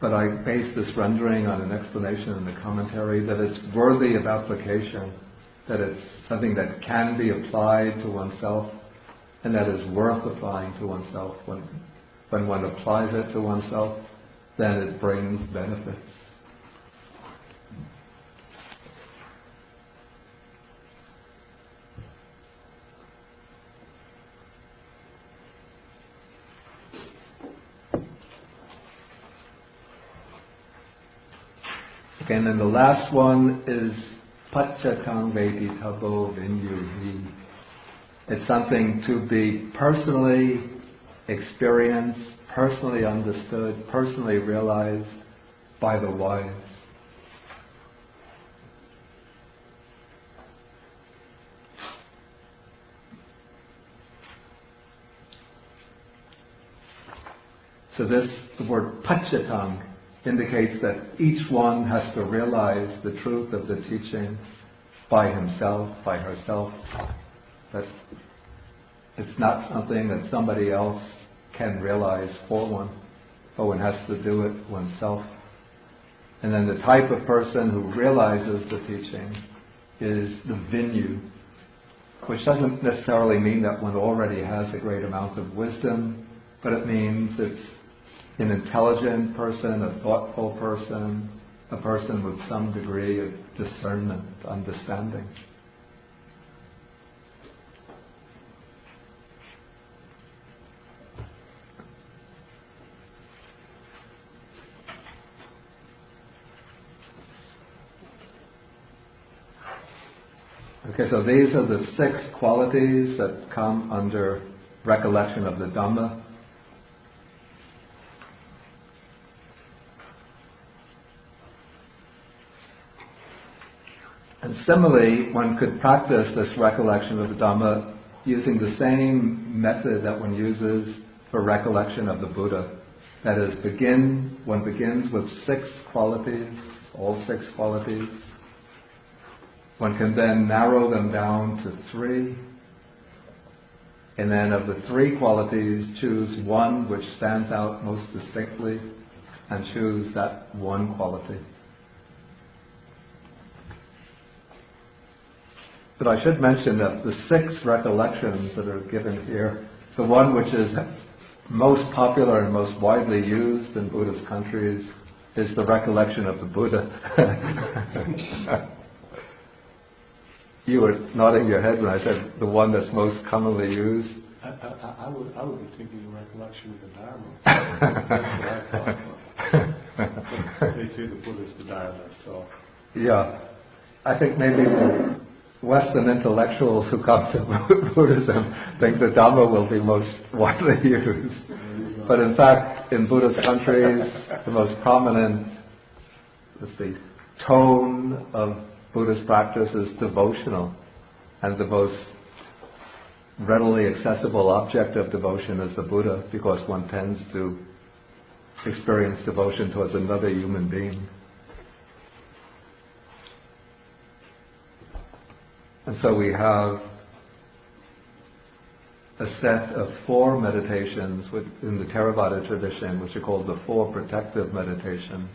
but I base this rendering on an explanation in the commentary that it's worthy of application, that it's something that can be applied to oneself, and that is worth applying to oneself. When one applies it to oneself, then it brings benefits. Okay, and then the last one is paccakang veditabo vinyuhi. It's something to be personally experienced, personally understood, personally realized by the wise. So the word Pachatang indicates that each one has to realize the truth of the teaching by himself, by herself. That it's not something that somebody else can realize for one, but one has to do it oneself. And then the type of person who realizes the teaching is the Vinyu, which doesn't necessarily mean that one already has a great amount of wisdom, but it means it's an intelligent person, a thoughtful person, a person with some degree of discernment, understanding. Okay, so these are the 6 qualities that come under recollection of the Dhamma. And similarly, one could practice this recollection of the Dhamma using the same method that one uses for recollection of the Buddha. That is, one begins with 6 qualities, all 6 qualities. One can then narrow them down to 3. And then of the 3 qualities, choose one which stands out most distinctly and choose that one quality. But I should mention that the 6 recollections that are given here, the one which is most popular and most widely used in Buddhist countries is the recollection of the Buddha. You were nodding your head when I said the one that's most commonly used. I would be thinking the recollection of the Dharma. That's what I thought. They say the Buddha's the Dharma, so. Yeah. I think maybe Western intellectuals who come to Buddhism think the Dhamma will be most widely used. But in fact, in Buddhist countries, the most prominent, tone of Buddhist practice is devotional. And the most readily accessible object of devotion is the Buddha, because one tends to experience devotion towards another human being. And so we have a set of 4 meditations in the Theravada tradition, which are called the 4 protective meditations.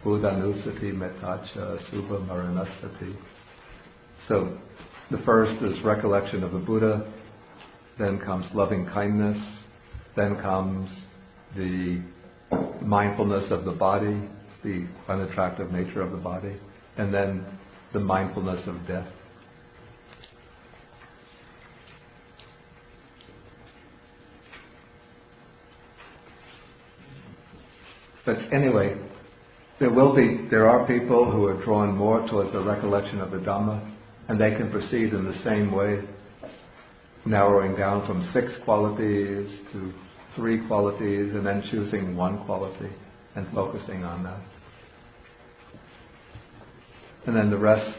Buddhanusati, Metacha, Subha Maranasati. So the first is recollection of the Buddha, then comes loving kindness, then comes the mindfulness of the body, the unattractive nature of the body, and then the mindfulness of death. But anyway, there are people who are drawn more towards the recollection of the Dhamma, and they can proceed in the same way, narrowing down from 6 qualities to 3 qualities, and then choosing one quality and focusing on that. And then the rest,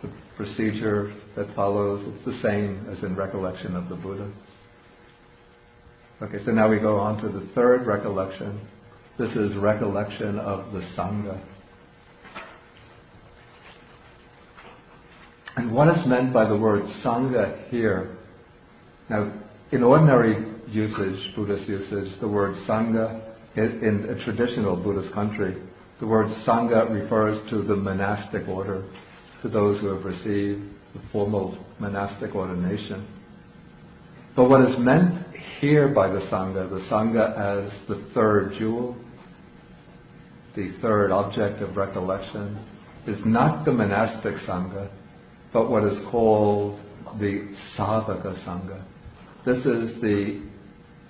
the procedure that follows, it's the same as in recollection of the Buddha. Okay, so now we go on to the 3rd recollection. This is recollection of the Sangha. And what is meant by the word Sangha here? Now, in ordinary usage, Buddhist usage, the word Sangha, in a traditional Buddhist country, the word Sangha refers to the monastic order, to those who have received the formal monastic ordination. But what is meant here by the Sangha as the 3rd jewel, the 3rd object of recollection, is not the monastic Sangha, but what is called the Savaka Sangha. This is the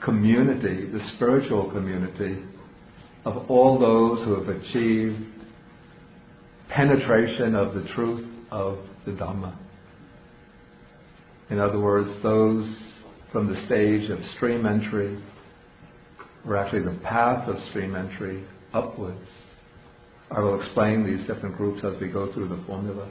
community, the spiritual community of all those who have achieved penetration of the truth of the Dhamma. In other words, those from the stage of stream entry, or actually the path of stream entry, upwards. I will explain these different groups as we go through the formula.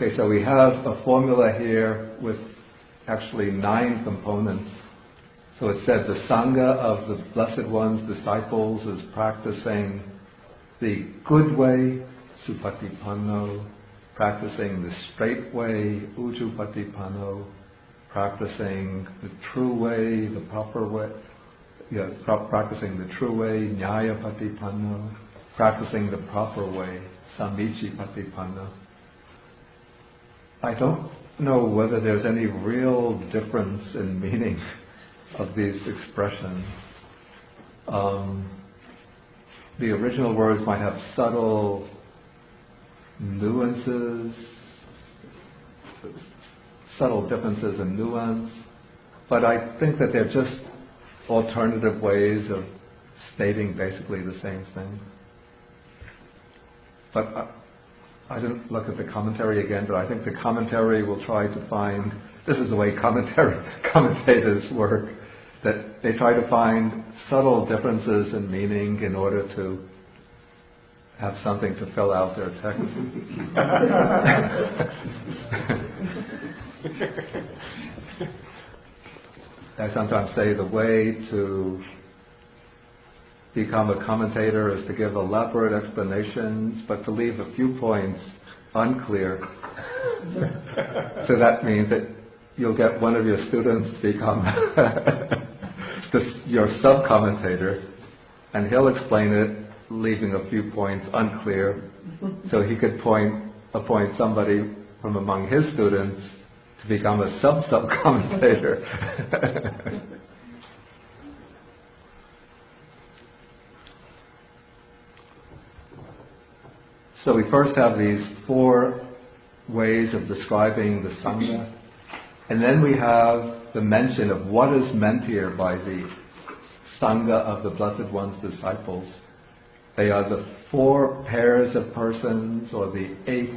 Okay, so we have a formula here with actually 9 components. So it said the Sangha of the Blessed One's disciples is practicing the good way, Supatipanno, practicing the straight way, Ujjupatipanno, practicing the true way, the proper way, practicing the true way, Nyayapatipanno, practicing the proper way, Samicipatipanno. I don't know whether there's any real difference in meaning of these expressions. The original words might have subtle nuances, subtle differences in nuance, but I think that they're just alternative ways of stating basically the same thing. But I didn't look at the commentary again, but I think the commentary will try to find, this is the way commentators work, that they try to find subtle differences in meaning in order to have something to fill out their text. I sometimes say the way to become a commentator is to give elaborate explanations, but to leave a few points unclear. So that means that you'll get one of your students to become your sub-commentator, and he'll explain it, leaving a few points unclear, so he could appoint somebody from among his students to become a sub-commentator. So we first have these 4 ways of describing the Sangha, and then we have the mention of what is meant here by the Sangha of the Blessed One's disciples. They are the 4 pairs of persons, or the 8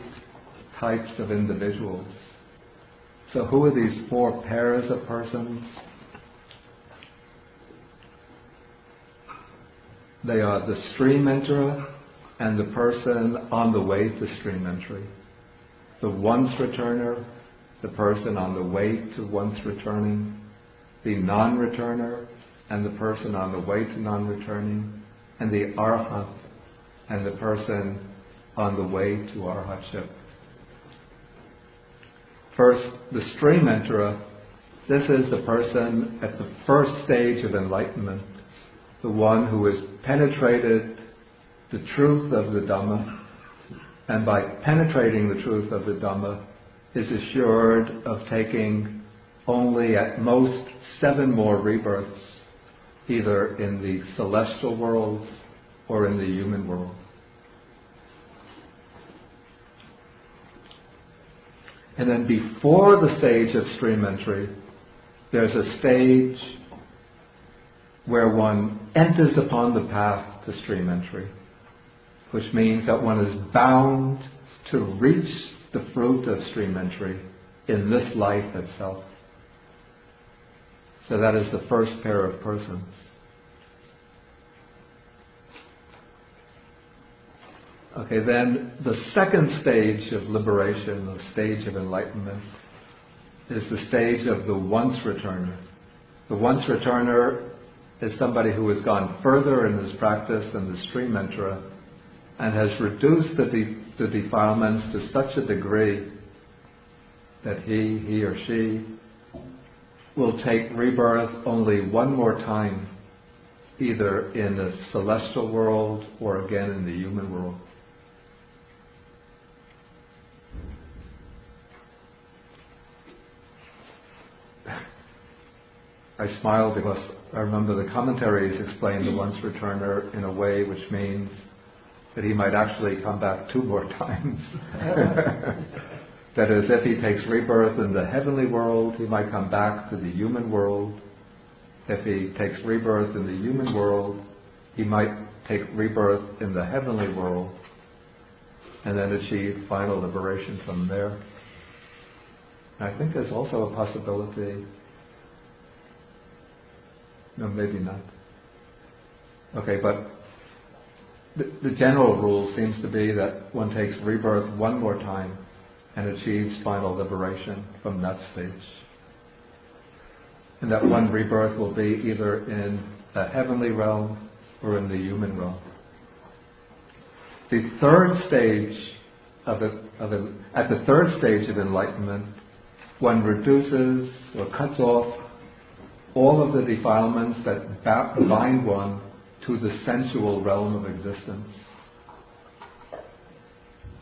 types of individuals. So who are these 4 pairs of persons? They are the stream enterer and the person on the way to stream entry. The once returner, the person on the way to once returning. The non-returner and the person on the way to non-returning. And the arhat and the person on the way to arhatship. First, the stream enterer. This is the person at the first stage of enlightenment, the one who has penetrated the truth of the Dhamma, and by penetrating the truth of the Dhamma is assured of taking only at most 7 more rebirths, either in the celestial worlds or in the human world. And then before the stage of stream entry, there's a stage where one enters upon the path to stream entry, which means that one is bound to reach the fruit of stream entry in this life itself. So that is the first pair of persons. Okay, then the second stage of liberation, the stage of enlightenment, is the stage of the once returner. The once returner is somebody who has gone further in his practice than the stream enterer and has reduced the defilements to such a degree that he or she will take rebirth only one more time, either in the celestial world or again in the human world. I smile because I remember the commentaries explain the once returner in a way which means that he might actually come back 2 more times. That is, if he takes rebirth in the heavenly world, he might come back to the human world. If he takes rebirth in the human world, he might take rebirth in the heavenly world and then achieve final liberation from there. And I think there's also a possibility. No, maybe not. Okay, but the general rule seems to be that one takes rebirth one more time, and achieves final liberation from that stage. And that one rebirth will be either in a heavenly realm or in the human realm. The third stage at the third stage of enlightenment, one reduces or cuts off all of the defilements that bind one to the sensual realm of existence.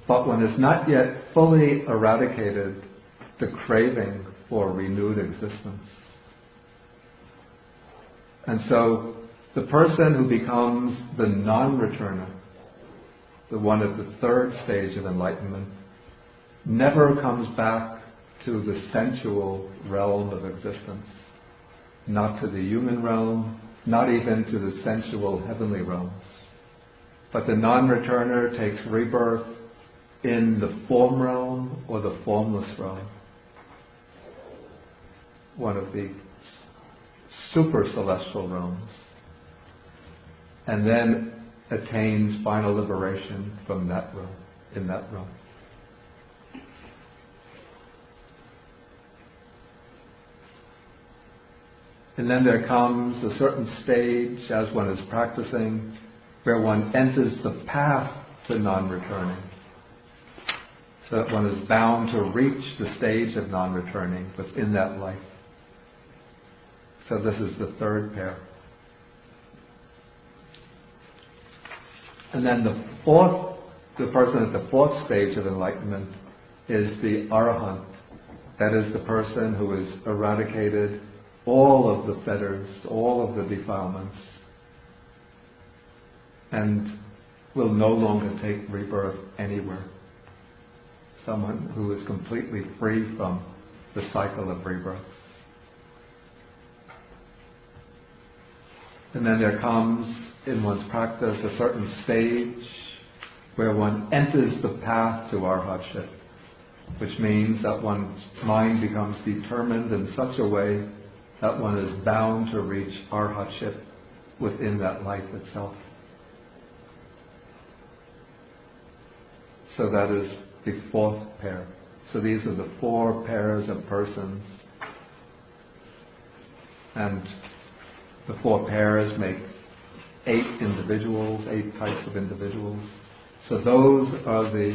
But one has not yet fully eradicated the craving for renewed existence. And so the person who becomes the non-returner, the one at the third stage of enlightenment, never comes back to the sensual realm of existence, not to the human realm, not even to the sensual heavenly realms. But the non-returner takes rebirth in the form realm or the formless realm, one of the super celestial realms, and then attains final liberation from that realm, in that realm. And then there comes a certain stage, as one is practicing, where one enters the path to non-returning. So that one is bound to reach the stage of non-returning within that life. So this is the third pair. And then the person at the fourth stage of enlightenment is the Arahant. That is the person who has eradicated all of the fetters, all of the defilements, and will no longer take rebirth anywhere. Someone who is completely free from the cycle of rebirths. And then there comes, in one's practice, a certain stage where one enters the path to arhatship, which means that one's mind becomes determined in such a way that one is bound to reach arhatship within that life itself. So that is the fourth pair. So these are the four pairs of persons. And the four pairs make 8 individuals, 8 types of individuals. So those are the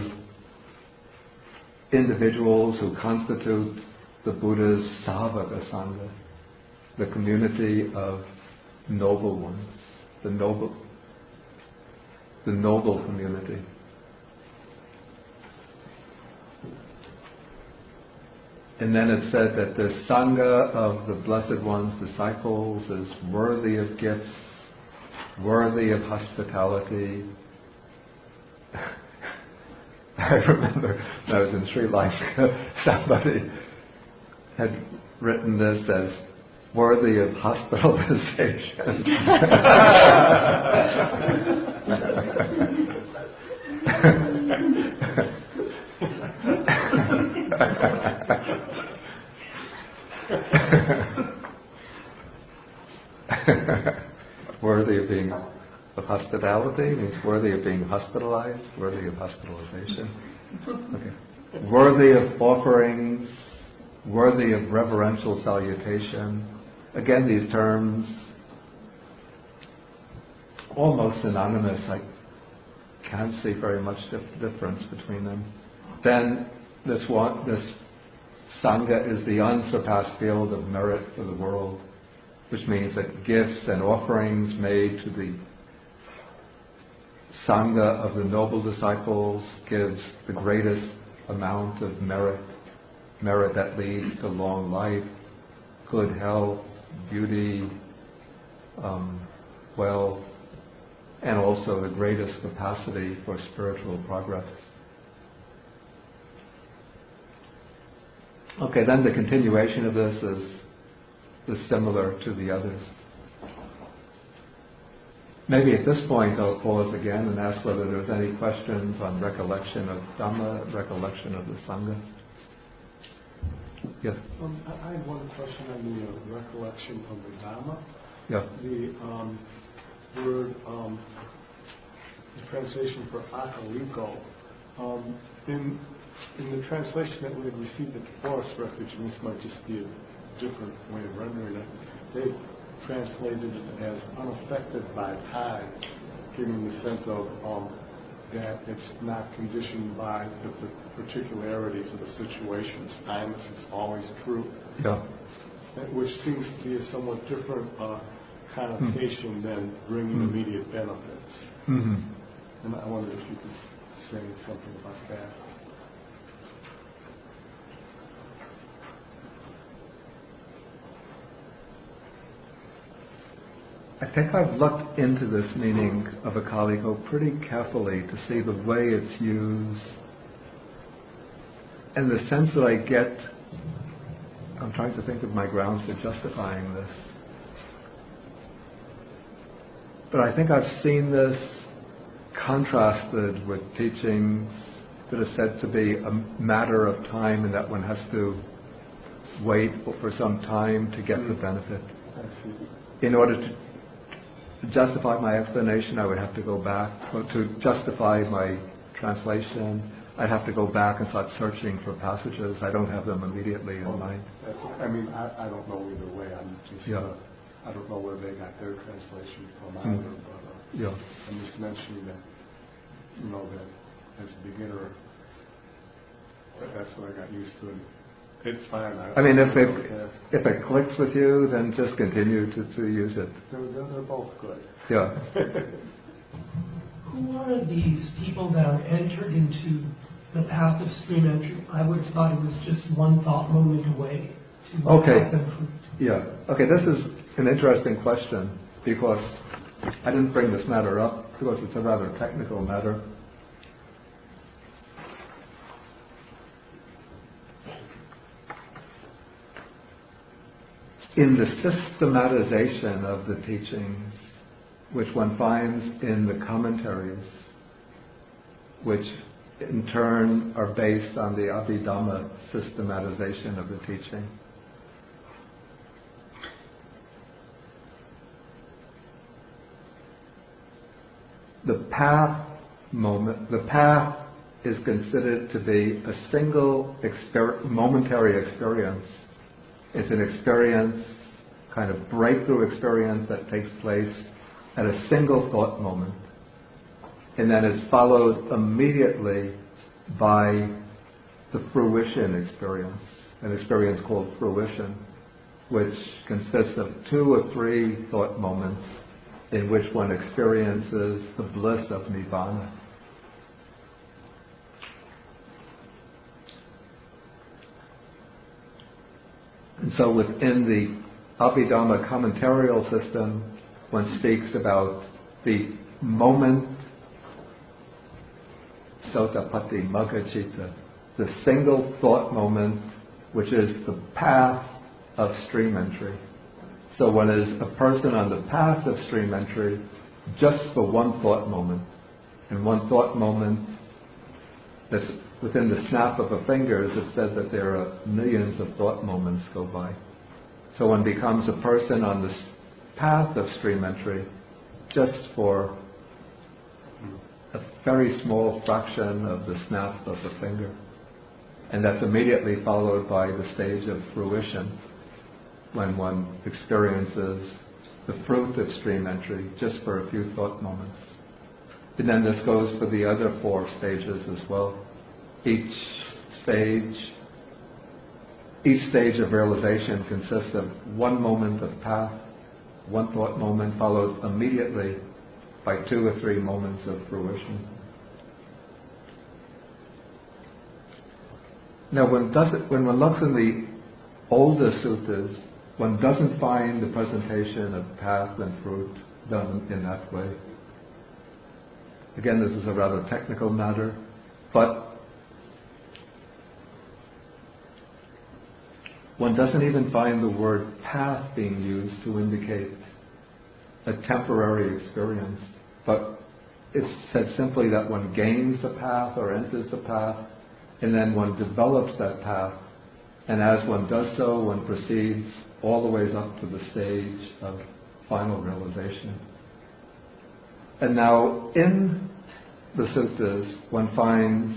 individuals who constitute the Buddha's Savaka Sangha, the community of noble ones, the noble community. And then it said that the Sangha of the Blessed One's disciples is worthy of gifts, worthy of hospitality. I remember when I was in Sri Lanka, somebody had written this as worthy of hospitalization. Worthy of being of hospitality means worthy of being hospitalized, worthy of hospitalization. Okay. Worthy of offerings, worthy of reverential salutation. Again, these terms almost synonymous. I can't see very much difference between them. Then this Sangha is the unsurpassed field of merit for the world, which means that gifts and offerings made to the Sangha of the noble disciples gives the greatest amount of merit that leads to long life, good health, beauty, wealth, and also the greatest capacity for spiritual progress. Okay, then the continuation of this is similar to the others. Maybe at this point I'll pause again and ask whether there's any questions on recollection of Dhamma, recollection of the Sangha. Yes? I had one question on the recollection of the Dhamma. Yeah. The word, the translation for akaliko. In In the translation that we had received at the Forest Refuge, and this might just be a different way of rendering it, they translated it as unaffected by time, giving the sense of that it's not conditioned by the particularities of the situation. It's timeless, it's always true. Yeah. Which seems to be a somewhat different connotation than bringing immediate benefits. Mm-hmm. And I wonder if you could say something about that. I think I've looked into this meaning of akaliko pretty carefully to see the way it's used and the sense that I get. I'm trying to think of my grounds for justifying this. But I think I've seen this contrasted with teachings that are said to be a matter of time and that one has to wait for some time to get the benefit. I see. In order to justify my explanation, I would have to go back. To justify my translation, I'd have to go back and start searching for passages. I don't have them immediately in mind. I mean, I don't know either way. I'm just, I don't know where they got their translation from either. But I'm just mentioning that, that as a beginner, that's what I got used to. And it's fine. I mean, if it clicks with you, then just continue to use it. They're both good. Yeah. Who are these people that are entered into the path of stream entry? I would have thought it was just one thought moment away to Okay. happen. Yeah. Okay, this is an interesting question because I didn't bring this matter up because it's a rather technical matter. In the systematization of the teachings, which one finds in the commentaries, which in turn are based on the Abhidhamma systematization of the teaching, the path is considered to be a single momentary experience. It's an experience, kind of breakthrough experience that takes place at a single thought moment. And then it's followed immediately by the fruition experience, an experience called fruition, which consists of 2 or 3 thought moments in which one experiences the bliss of Nibbana. And so within the Abhidhamma commentarial system, one speaks about the moment, Sotapatti Maggacitta, the single thought moment, which is the path of stream entry. So one is a person on the path of stream entry just for one thought moment. And one thought moment that's within the snap of a finger, as it said that there are millions of thought moments go by. So one becomes a person on this path of stream entry just for a very small fraction of the snap of the finger. And that's immediately followed by the stage of fruition, when one experiences the fruit of stream entry just for a few thought moments. And then this goes for the other 4 stages as well. Each stage of realization consists of one moment of path, one thought moment, followed immediately by 2 or 3 moments of fruition. Now, when one looks in the older suttas, one doesn't find the presentation of path and fruit done in that way. Again, this is a rather technical matter, but one doesn't even find the word path being used to indicate a temporary experience, but it's said simply that one gains the path or enters the path, and then one develops that path, and as one does so, one proceeds all the ways up to the stage of final realization. And now, in the suttas, one finds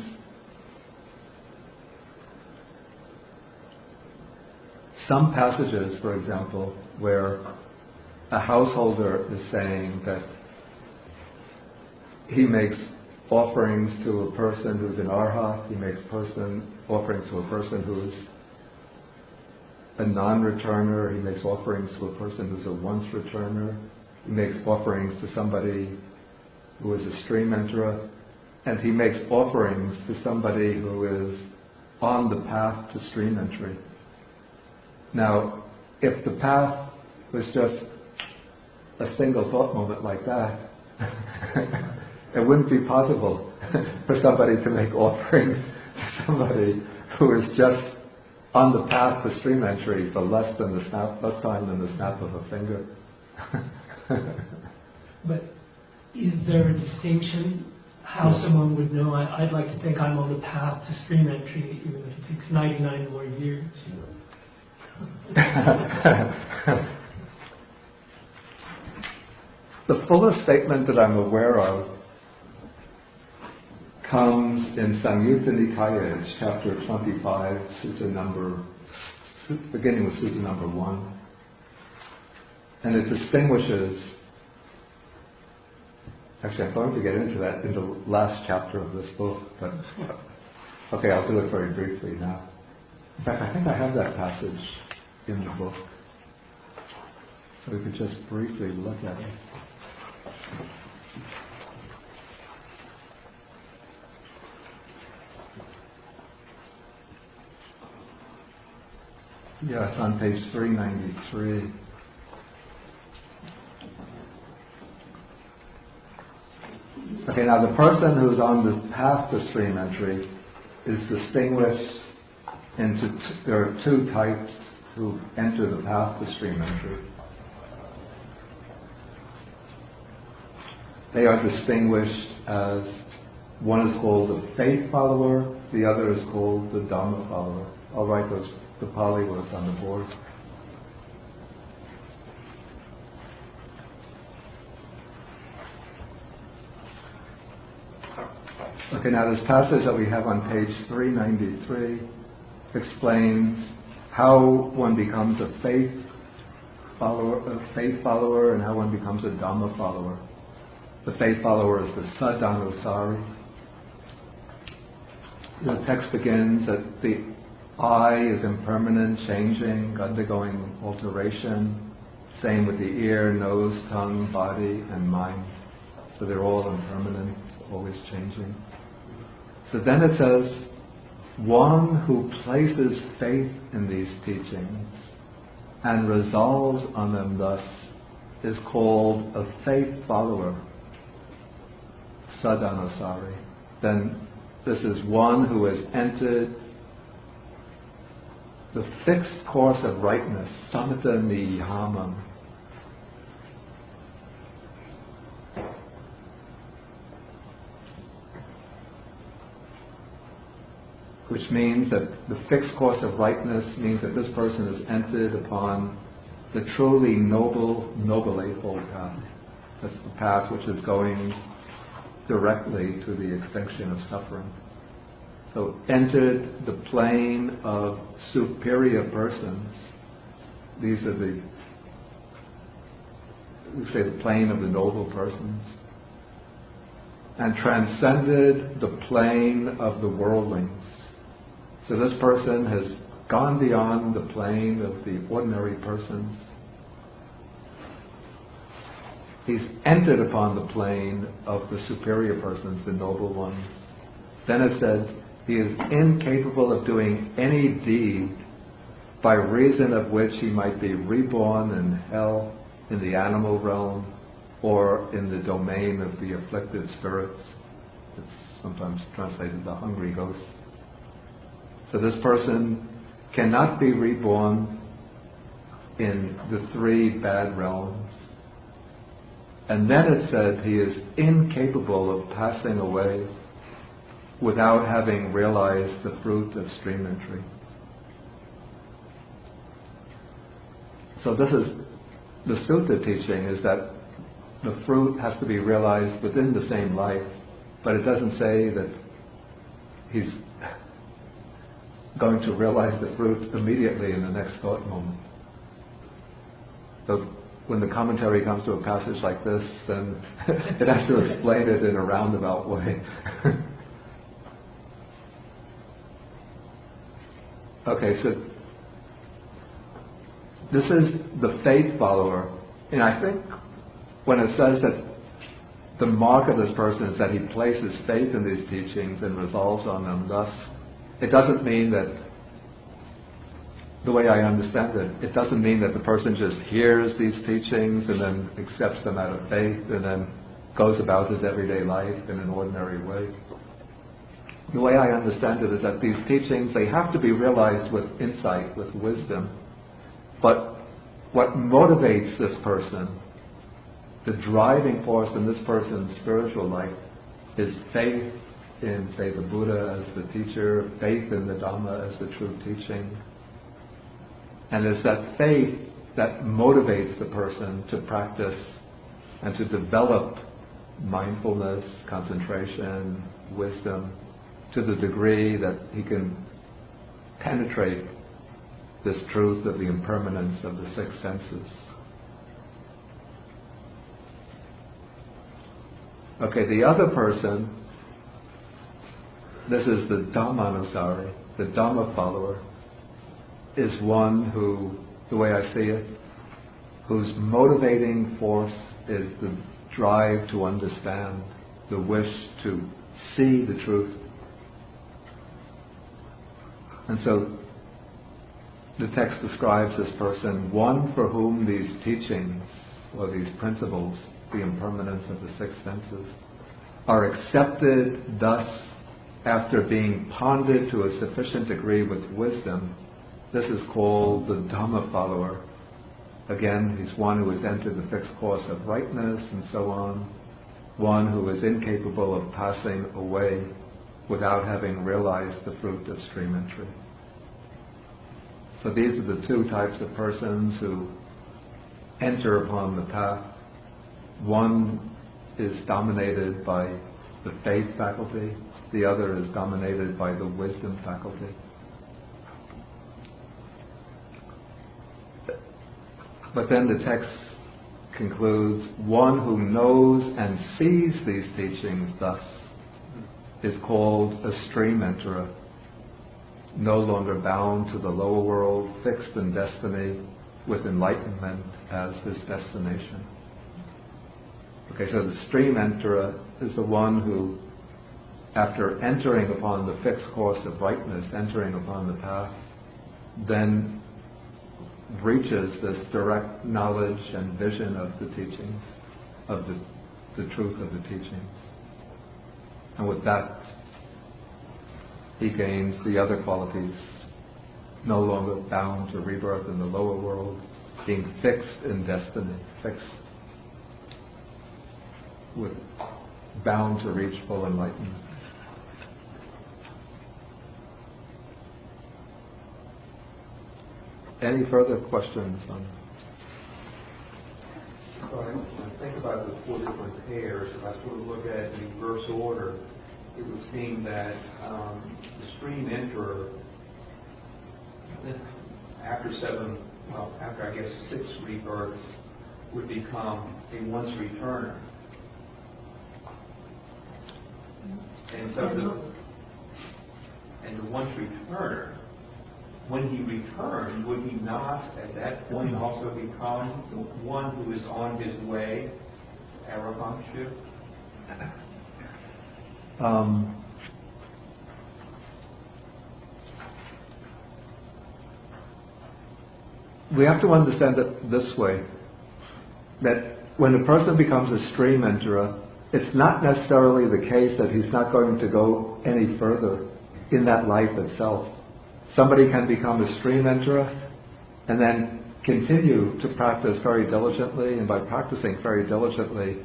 some passages, for example, where a householder is saying that he makes offerings to a person who's an arhat, he makes offerings to a person who's a non-returner, he makes offerings to a person who's a once returner, he makes offerings to somebody who is a stream enterer, and he makes offerings to somebody who is on the path to stream entry. Now, if the path was just a single thought moment like that, it wouldn't be possible for somebody to make offerings to somebody who is just on the path to stream entry for less time than the snap of a finger. But is there a distinction how someone would know, I'd like to think I'm on the path to stream entry, even if it takes 99 more years? The fullest statement that I'm aware of comes in Samyutta Nikaya, it's chapter 25, beginning with sutta number 1. And it distinguishes, actually I'm going to get into that in the last chapter of this book, but okay, I'll do it very briefly now. In fact, I think I have that passage in the book. So we could just briefly look at it. Yeah, it's on page 393. Okay, now the person who's on the path to stream entry is distinguished into there are two types who enter the path to stream entry. They are distinguished as, one is called the faith follower, the other is called the Dhamma follower. I'll write the Pali words on the board. Okay, now this passage that we have on page 393 explains how one becomes a faith follower and how one becomes a Dhamma follower. The faith follower is the Sadhanusari. The text begins that the eye is impermanent, changing, undergoing alteration. Same with the ear, nose, tongue, body, and mind. So they're all impermanent, always changing. So then it says, one who places faith in these teachings and resolves on them thus is called a faith follower, Sadhanusari. Then this is one who has entered the fixed course of rightness, samatha niyaman. Which means that the fixed course of rightness means that this person has entered upon the truly noble eightfold path. That's the path which is going directly to the extinction of suffering. So entered the plane of superior persons. These are we say the plane of the noble persons. And transcended the plane of the worldlings. So this person has gone beyond the plane of the ordinary persons. He's entered upon the plane of the superior persons, the noble ones. Then it said, he is incapable of doing any deed by reason of which he might be reborn in hell, in the animal realm, or in the domain of the afflicted spirits. It's sometimes translated the hungry ghosts. So this person cannot be reborn in the three bad realms. And then it said he is incapable of passing away without having realized the fruit of stream entry. So this is the sutta teaching, is that the fruit has to be realized within the same life, but it doesn't say that going to realize the fruit immediately in the next thought moment. So when the commentary comes to a passage like this, then it has to explain it in a roundabout way. Okay, so this is the faith follower. And I think when it says that the mark of this person is that he places faith in these teachings and resolves on them, thus, it doesn't mean that, the way I understand it, it doesn't mean that the person just hears these teachings and then accepts them out of faith and then goes about his everyday life in an ordinary way. The way I understand it is that these teachings, they have to be realized with insight, with wisdom. But what motivates this person, the driving force in this person's spiritual life, is faith in, say, the Buddha as the teacher, faith in the Dhamma as the true teaching. And it's that faith that motivates the person to practice and to develop mindfulness, concentration, wisdom, to the degree that he can penetrate this truth of the impermanence of the six senses. Okay, the other person, this is the Dhammanusari, the Dhamma follower, is one who, the way I see it, whose motivating force is the drive to understand, the wish to see the truth. And so the text describes this person, one for whom these teachings or these principles, the impermanence of the six senses, are accepted thus after being pondered to a sufficient degree with wisdom. This is called the Dhamma follower. Again, he's one who has entered the fixed course of rightness and so on, one who is incapable of passing away without having realized the fruit of stream entry. So these are the two types of persons who enter upon the path. One is dominated by the faith faculty, the other is dominated by the wisdom faculty. But then the text concludes, one who knows and sees these teachings thus is called a stream enterer, no longer bound to the lower world, fixed in destiny, with enlightenment as his destination. Okay, so the stream enterer is the one who, after entering upon the fixed course of rightness, entering upon the path, then reaches this direct knowledge and vision of the teachings, of the truth of the teachings. And with that, he gains the other qualities, no longer bound to rebirth in the lower world, being fixed in destiny, fixed with bound to reach full enlightenment. Any further questions on? When I think about the four different pairs, if I sort of look at it in reverse order, it would seem that the stream enterer, after I guess 6 rebirths, would become a once returner. And so the once returner, when he returned, would he not at that point also become one who is on his way to arahantship? We have to understand it this way, that when a person becomes a stream enterer, it's not necessarily the case that he's not going to go any further in that life itself. Somebody can become a stream enterer and then continue to practice very diligently, and by practicing very diligently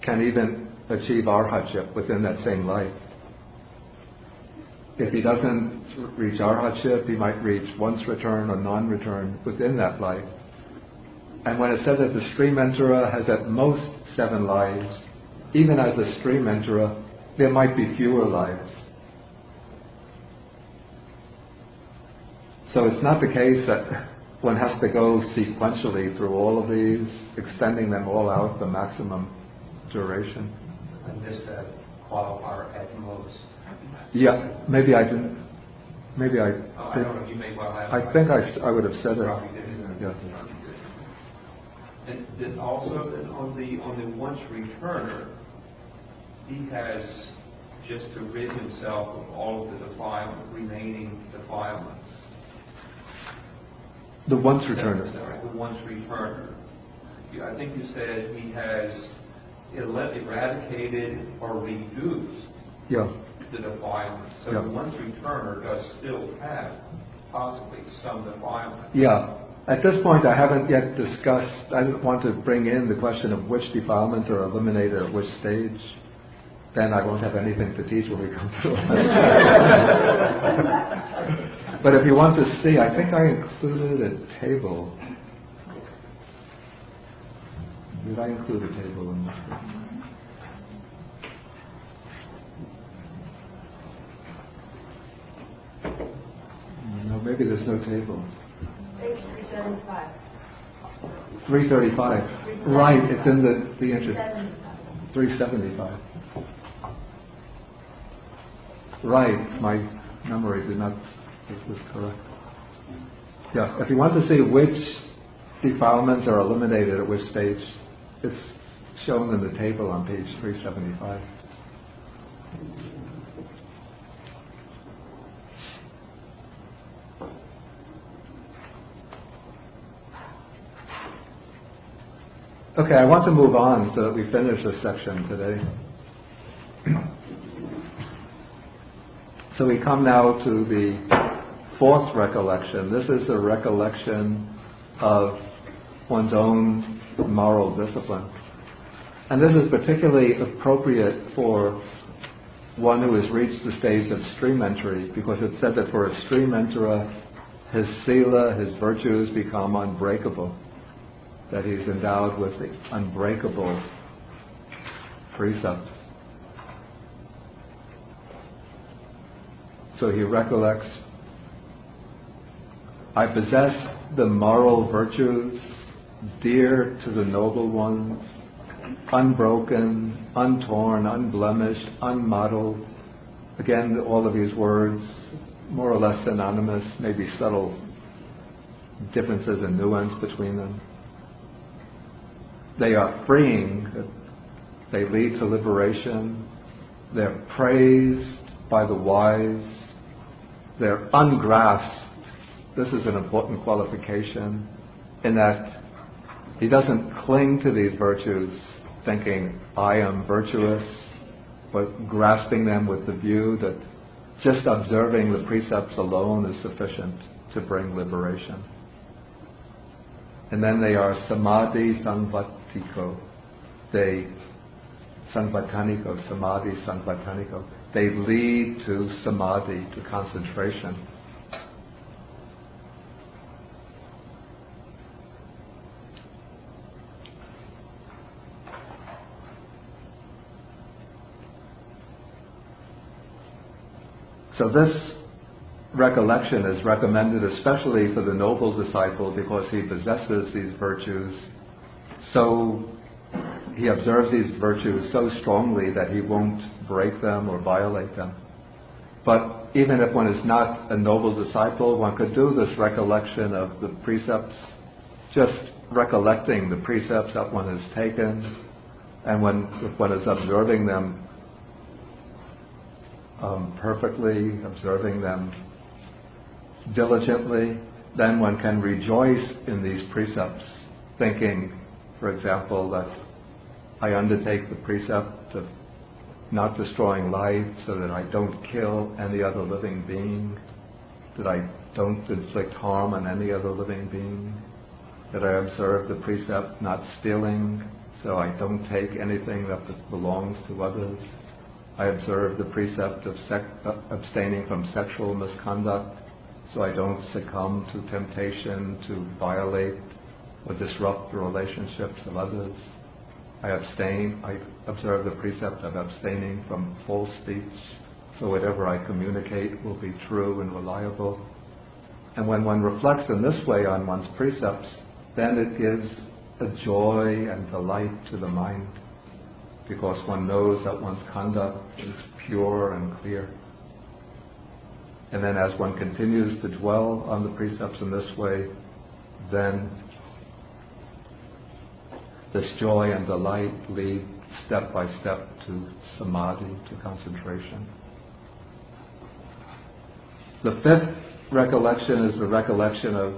can even achieve arhatship within that same life. If he doesn't reach arhatship, he might reach once return or non-return within that life. And when it's said that the stream enterer has at most 7 lives, even as a stream enterer, there might be fewer lives. So it's not the case that one has to go sequentially through all of these, extending them all out the maximum duration. I missed that qualifier at most. Yeah, maybe I didn't. Maybe I. Oh, I don't know, you may well have. I think I would have said it. Probably did. Yeah. And then also then on the once returner, he has just to rid himself of all of the remaining defilements. The once Is that returner. right? The once returner. I think you said he has eradicated or reduced Yeah. the defilements. So Yeah. the once returner does still have possibly some defilement. Yeah. At this point, I haven't yet discussed, I didn't want to bring in the question of which defilements are eliminated at which stage. Then I won't have anything to teach when we come to it. But if you want to see, I think I included a table. Did I include a table in this? No, maybe there's no table. Page 375. 335. Right, it's in the entry. 375. Right, my memory did not, it was correct. Yeah, if you want to see which defilements are eliminated at which stage, it's shown in the table on page 375. Okay, I want to move on so that we finish this section today. So we come now to the fourth recollection. This is the recollection of one's own moral discipline. And this is particularly appropriate for one who has reached the stage of stream entry, because it said that for a stream enterer, his sila, his virtues become unbreakable, that he's endowed with the unbreakable precepts. So he recollects, I possess the moral virtues dear to the noble ones, unbroken, untorn, unblemished, unmottled. Again, all of these words, more or less synonymous, maybe subtle differences and nuance between them. They are freeing, they lead to liberation, they're praised by the wise, they're ungrasped. This is an important qualification in that he doesn't cling to these virtues thinking, I am virtuous, but grasping them with the view that just observing the precepts alone is sufficient to bring liberation. And then they are samadhi sangvatiko. They sangvataniko, samadhi sangvataniko. They lead to samadhi, to concentration. So this recollection is recommended especially for the noble disciple because he possesses these virtues, so he observes these virtues so strongly that he won't break them or violate them. But even if one is not a noble disciple, one could do this recollection of the precepts, just recollecting the precepts that one has taken, and if one is observing them perfectly, observing them diligently, then one can rejoice in these precepts, thinking, for example, that I undertake the precept of not destroying life so that I don't kill any other living being, that I don't inflict harm on any other living being, that I observe the precept not stealing so I don't take anything that belongs to others. I observe the precept of abstaining from sexual misconduct so I don't succumb to temptation to violate or disrupt the relationships of others. I observe the precept of abstaining from false speech so whatever I communicate will be true and reliable. And when one reflects in this way on one's precepts, then it gives a joy and delight to the mind, because one knows that one's conduct is pure and clear. And then as one continues to dwell on the precepts in this way, then this joy and delight lead step by step to samadhi, to concentration. The fifth recollection is the recollection of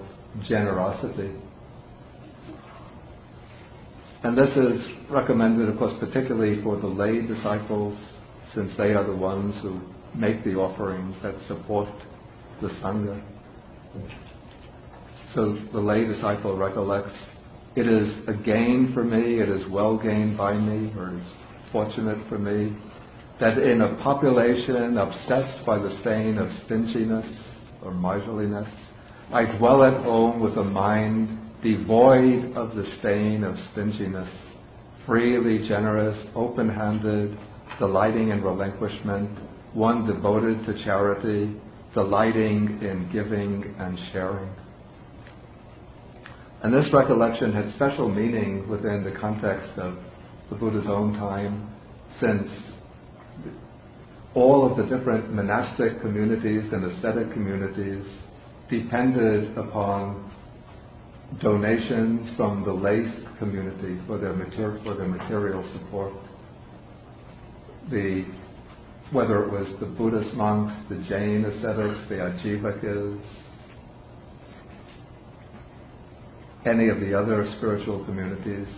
generosity. And this is recommended, of course, particularly for the lay disciples, since they are the ones who make the offerings that support the Sangha. So the lay disciple recollects, it is a gain for me, it is well gained by me, or it is fortunate for me, that in a population obsessed by the stain of stinginess or miserliness, I dwell at home with a mind devoid of the stain of stinginess, freely generous, open-handed, delighting in relinquishment, one devoted to charity, delighting in giving and sharing. And this recollection had special meaning within the context of the Buddha's own time, since all of the different monastic communities and ascetic communities depended upon donations from the lay community for their material support. Whether it was the Buddhist monks, the Jain ascetics, the Ajivakas, any of the other spiritual communities,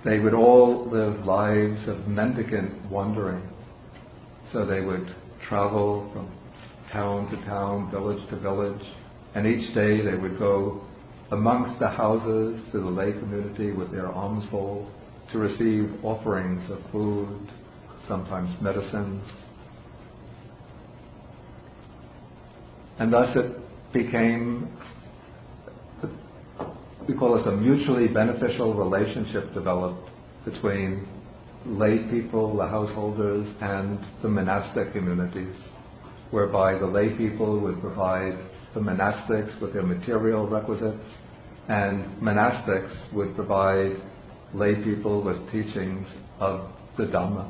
they would all live lives of mendicant wandering. So they would travel from town to town, village to village, and each day they would go amongst the houses to the lay community with their alms bowl to receive offerings of food, sometimes medicines. And thus it became, we call this a mutually beneficial relationship developed between lay people, the householders, and the monastic communities, whereby the lay people would provide the monastics with their material requisites, and monastics would provide lay people with teachings of the Dhamma.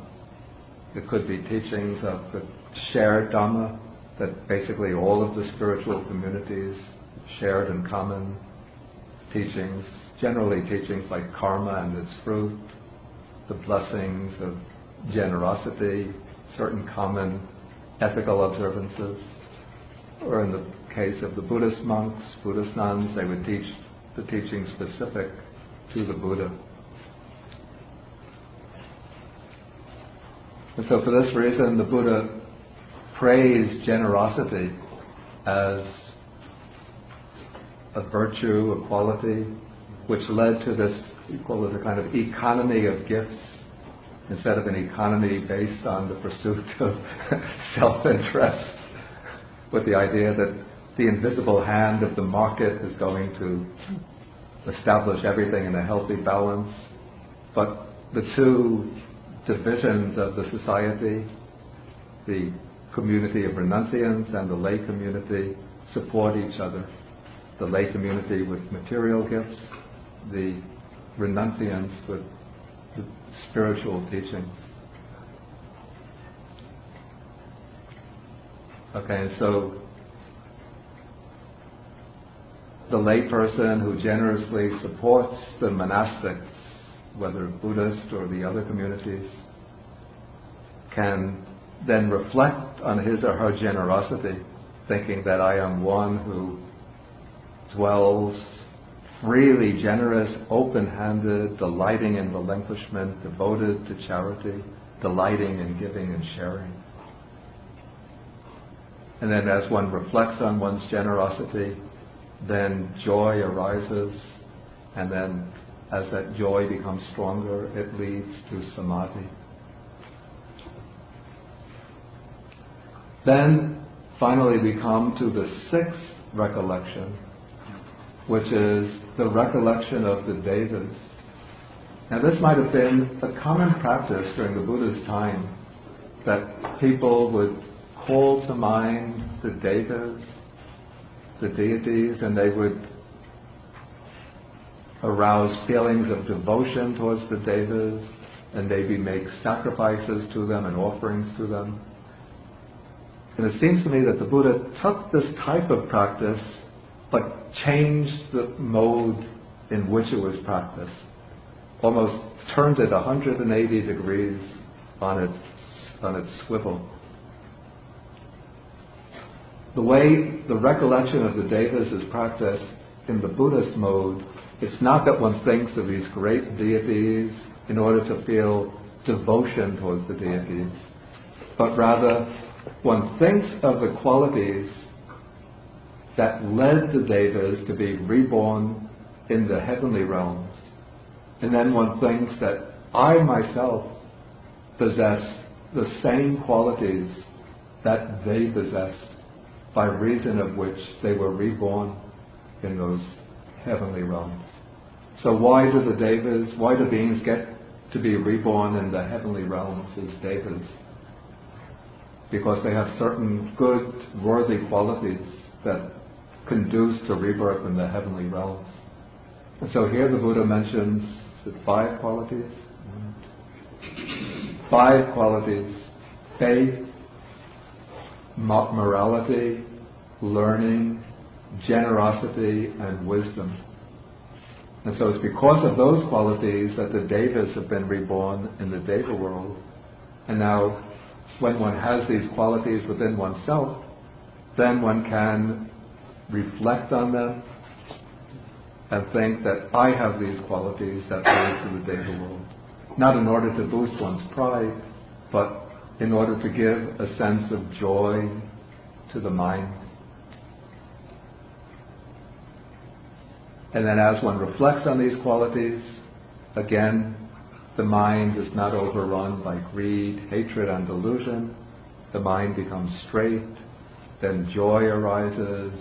It could be teachings of the shared Dhamma, that basically all of the spiritual communities shared in common, teachings, generally teachings like karma and its fruit, the blessings of generosity, certain common ethical observances. Or in the case of the Buddhist monks, Buddhist nuns, they would teach the teachings specific to the Buddha. And so for this reason, the Buddha praised generosity as a virtue, a quality, which led to this, we call it a kind of economy of gifts, instead of an economy based on the pursuit of self-interest, with the idea that the invisible hand of the market is going to establish everything in a healthy balance. But the two divisions of the society, the community of renunciants and the lay community, support each other. The lay community with material gifts, the renunciants with the spiritual teachings. Okay, so the lay person who generously supports the monastics, whether Buddhist or the other communities, can then reflect on his or her generosity, thinking that I am one who dwells freely generous, open-handed, delighting in relinquishment, devoted to charity, delighting in giving and sharing. And then as one reflects on one's generosity, then joy arises, and then as that joy becomes stronger, it leads to samadhi. Then finally we come to the sixth recollection, which is the recollection of the devas. Now this might have been a common practice during the Buddha's time, that people would call to mind the devas the deities, and they would arouse feelings of devotion towards the devas, and maybe make sacrifices to them and offerings to them. And it seems to me that the Buddha took this type of practice, but changed the mode in which it was practiced. Almost turned it 180 degrees on its swivel. The way the recollection of the devas is practiced in the Buddhist mode, it's not that one thinks of these great deities in order to feel devotion towards the deities, but rather one thinks of the qualities that led the devas to be reborn in the heavenly realms. And then one thinks that I myself possess the same qualities that they possessed, by reason of which they were reborn in those heavenly realms. So why do beings get to be reborn in the heavenly realms as devas? Because they have certain good, worthy qualities that conduce to rebirth in the heavenly realms. And so here the Buddha mentions, is it 5 qualities? 5 qualities: faith, morality, learning, generosity, and wisdom. And so it's because of those qualities that the devas have been reborn in the deva world. And now, when one has these qualities within oneself, then one can reflect on them and think that I have these qualities that belong to the deva world. Not in order to boost one's pride, but in order to give a sense of joy to the mind. And then as one reflects on these qualities, again, the mind is not overrun by greed, hatred, and delusion. The mind becomes straight, then joy arises,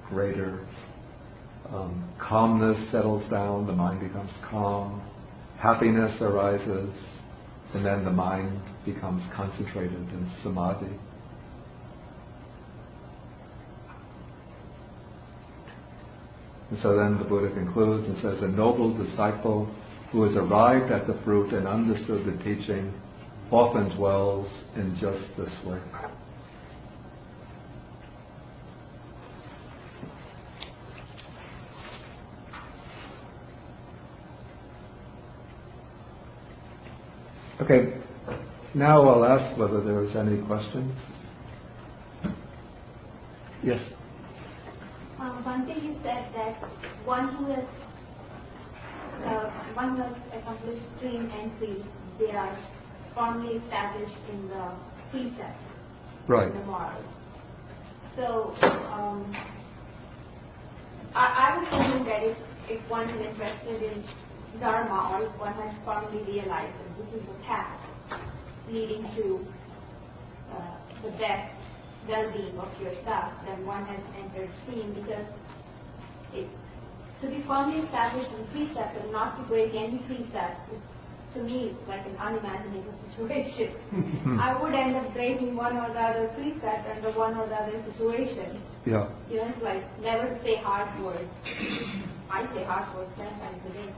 greater calmness settles down, the mind becomes calm, happiness arises, and then the mind becomes concentrated in samadhi. And so then the Buddha concludes and says, a noble disciple who has arrived at the fruit and understood the teaching often dwells in just this way. Okay, now I'll ask whether there's any questions. Yes? One thing you said that one who has accomplished stream entry, they are firmly established in the precepts, Right. in the morals. So I was thinking that if one is interested in Dharma, or if one has firmly realized that this is the path leading to the best well-being of yourself, then one has entered stream, because to be firmly established in precepts and not to break any precepts, to me it's like an unimaginable situation. I would end up breaking one or the other precept under one or the other situation. Yeah. You know, it's like never to say harsh words. I say harsh words 10 times a day.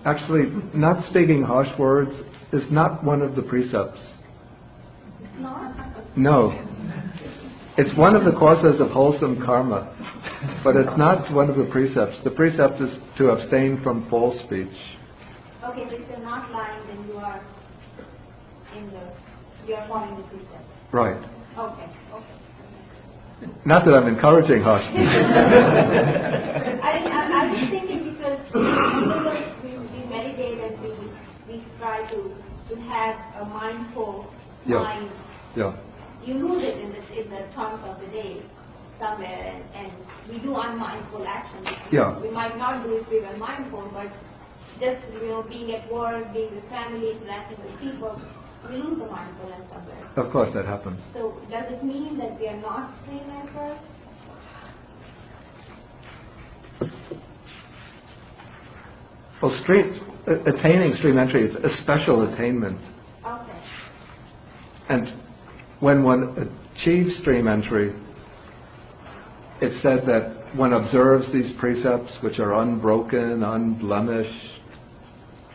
Actually, not speaking harsh words is not one of the precepts. It's not? No. It's one of the causes of wholesome karma, but it's not one of the precepts. The precept is to abstain from false speech. Okay, so if you're not lying, then you are following the precept. Right. Okay. Not that I'm encouraging harsh speech. I was thinking, because we meditate and we try to have a mindful mind. Yeah. You lose it in the terms of the day somewhere, and we do unmindful actions. Yeah. We might not do if we were mindful, but just being at work, being with family, interacting with people, we lose the mindfulness somewhere. Of course that happens. So does it mean that we are not stream anchors? Well, attaining stream entry is a special attainment. Okay. And when one achieves stream entry, it's said that one observes these precepts, which are unbroken, unblemished,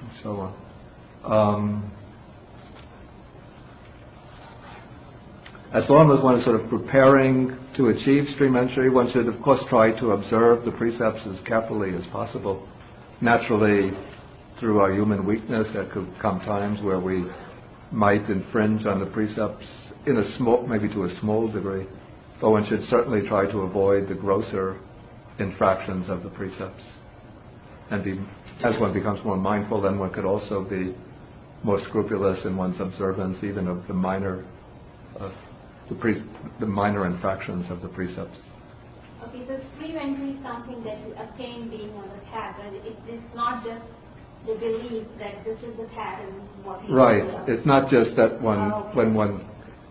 and so on. As long as one is sort of preparing to achieve stream entry, one should, of course, try to observe the precepts as carefully as possible. Naturally, through our human weakness, there could come times where we might infringe on the precepts in a small, maybe to a small degree, but one should certainly try to avoid the grosser infractions of the precepts. And as one becomes more mindful, then one could also be more scrupulous in one's observance, even of the minor infractions of the precepts. Okay, so stream entry is something that you attain being on the path, and it's not just the belief that this is the path and this is what we Right. do. It's not just that one, Okay. when one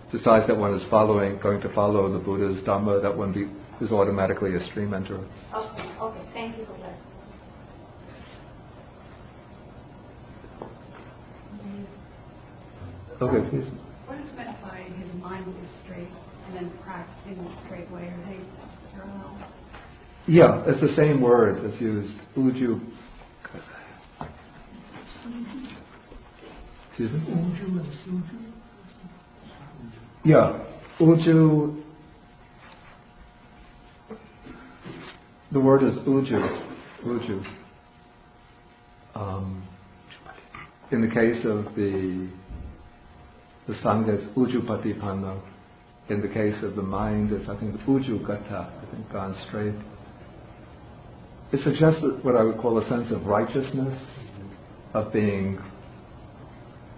decides that one is going to follow the Buddha's Dhamma, that one is automatically a stream enterer. Okay, thank you for that. Okay, please. What is meant by his mind is straight and then practicing the straight way? Are they parallel? Yeah, it's the same word that's used. Uju. Excuse me? Uju and Suju. Yeah, uju. The word is uju. Uju. In the case of the Sangha, it's uju patipanno. In the case of the mind, it's, I think, uju gata, I think, gone straight. It suggests what I would call a sense of righteousness, of being,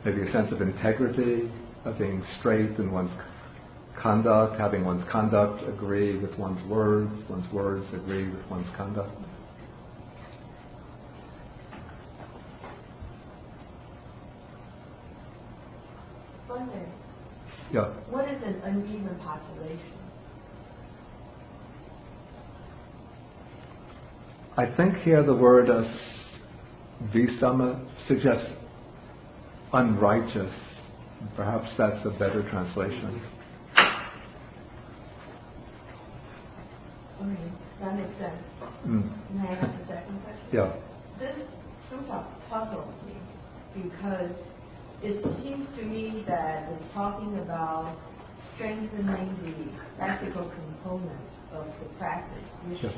maybe a sense of integrity, of being straight in one's conduct, having one's conduct agree with one's words agree with one's conduct. Wonder, Yeah. what is an uneven population? I think here the word visama suggests unrighteous. Perhaps that's a better translation. Okay, that makes sense. Mm. May I ask a second question? Yeah. This sutta puzzles me because it seems to me that it's talking about strengthening the practical components of the practice, Sure.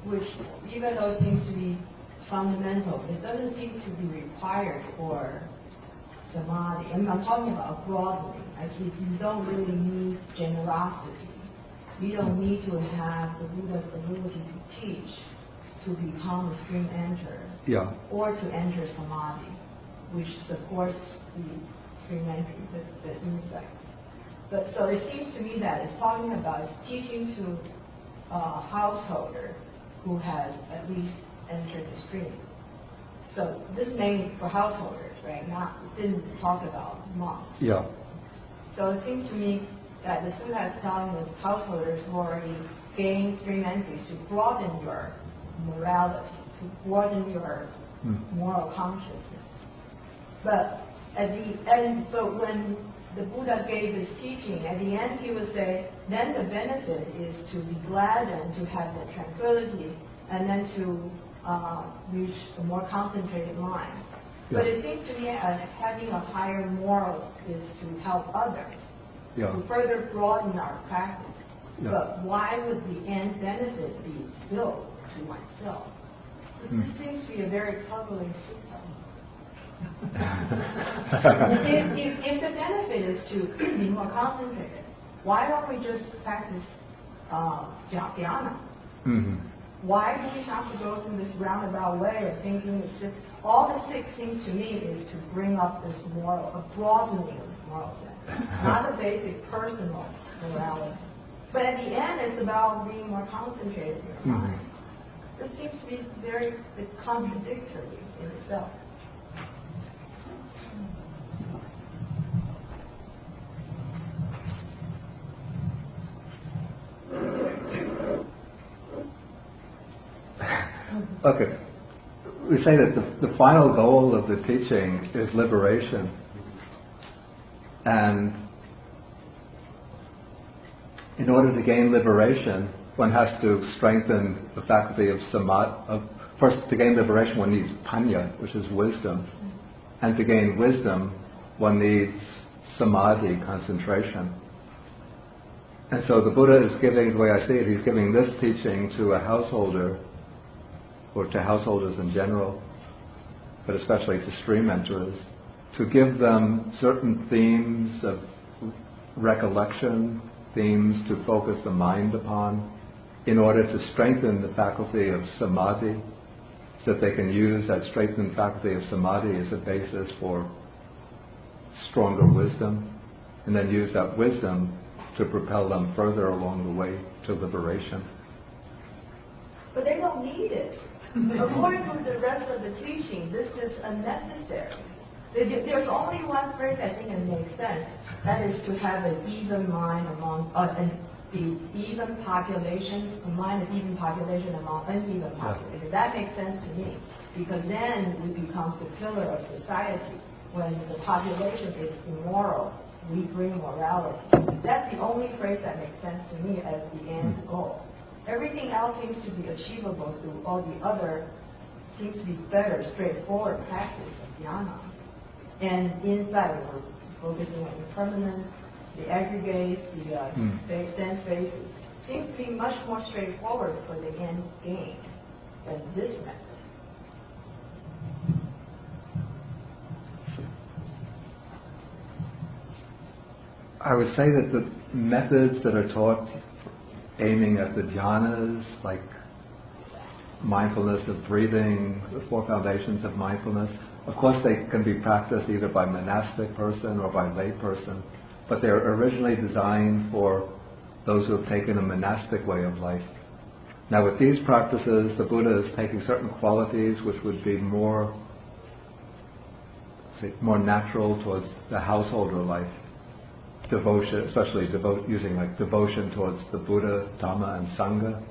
which even though it seems to be fundamental, it doesn't seem to be required for samadhi. I mean, I'm talking about broadening. Actually, you don't really need generosity. You don't need to have the Buddha's ability to teach to become a stream enterer Yeah. or to enter samadhi, which supports the stream entry, the insight. But so it seems to me that it's talking about it's teaching to a householder who has at least entered the stream. So this is mainly for householders, right? It didn't talk about monks. Yeah. So it seems to me that the Sutta is telling the householders who already gained stream entries to broaden your morality, to broaden your moral consciousness. But at the end, so when the Buddha gave his teaching, at the end he would say, then the benefit is to be glad and to have the tranquility, and then to reach a more concentrated mind. But it seems to me as having a higher morals is to help others, to further broaden our practice. Yeah. But why would the end benefit be still to oneself? This seems to be a very puzzling sutta. if the benefit is to be more concentrated, why don't we just practice dhyana? Mm-hmm. Why do we have to go through this roundabout way of thinking it's just, all the six seems to me is to bring up this moral, a broadening of moral sense, not a basic personal morality. But at the end, it's about being more concentrated in your mind. This seems to be very contradictory in itself. Okay. We say that the final goal of the teaching is liberation. And in order to gain liberation, one has to strengthen the faculty of samadhi. First, to gain liberation, one needs panya, which is wisdom. And to gain wisdom, one needs samadhi, concentration. And so the Buddha is giving, the way I see it, he's giving this teaching to a householder, or to householders in general, but especially to stream enterers, to give them certain themes of recollection, themes to focus the mind upon, in order to strengthen the faculty of samadhi, so that they can use that strengthened faculty of samadhi as a basis for stronger wisdom, and then use that wisdom to propel them further along the way to liberation. But they don't need it. According to the rest of the teaching, this is unnecessary. There's only one phrase I think it makes sense. That is to have an even mind among the even population, a mind of even population among uneven population. That makes sense to me, because then it becomes the pillar of society. When the population is immoral, we bring morality. That's the only phrase that makes sense to me as the end goal. Everything else seems to be achievable through all the other, seems to be better, straightforward practice of dhyana. And inside we're focusing on impermanence, the aggregates, the sense bases. Seems to be much more straightforward for the end game than this method. I would say that the methods that are taught aiming at the dhyanas, like mindfulness of breathing, the four foundations of mindfulness, of course they can be practiced either by monastic person or by lay person, but they're originally designed for those who have taken a monastic way of life. Now with these practices, the Buddha is taking certain qualities which would be more natural towards the householder life. Devotion, especially using like devotion towards the Buddha, Dhamma, and Sangha,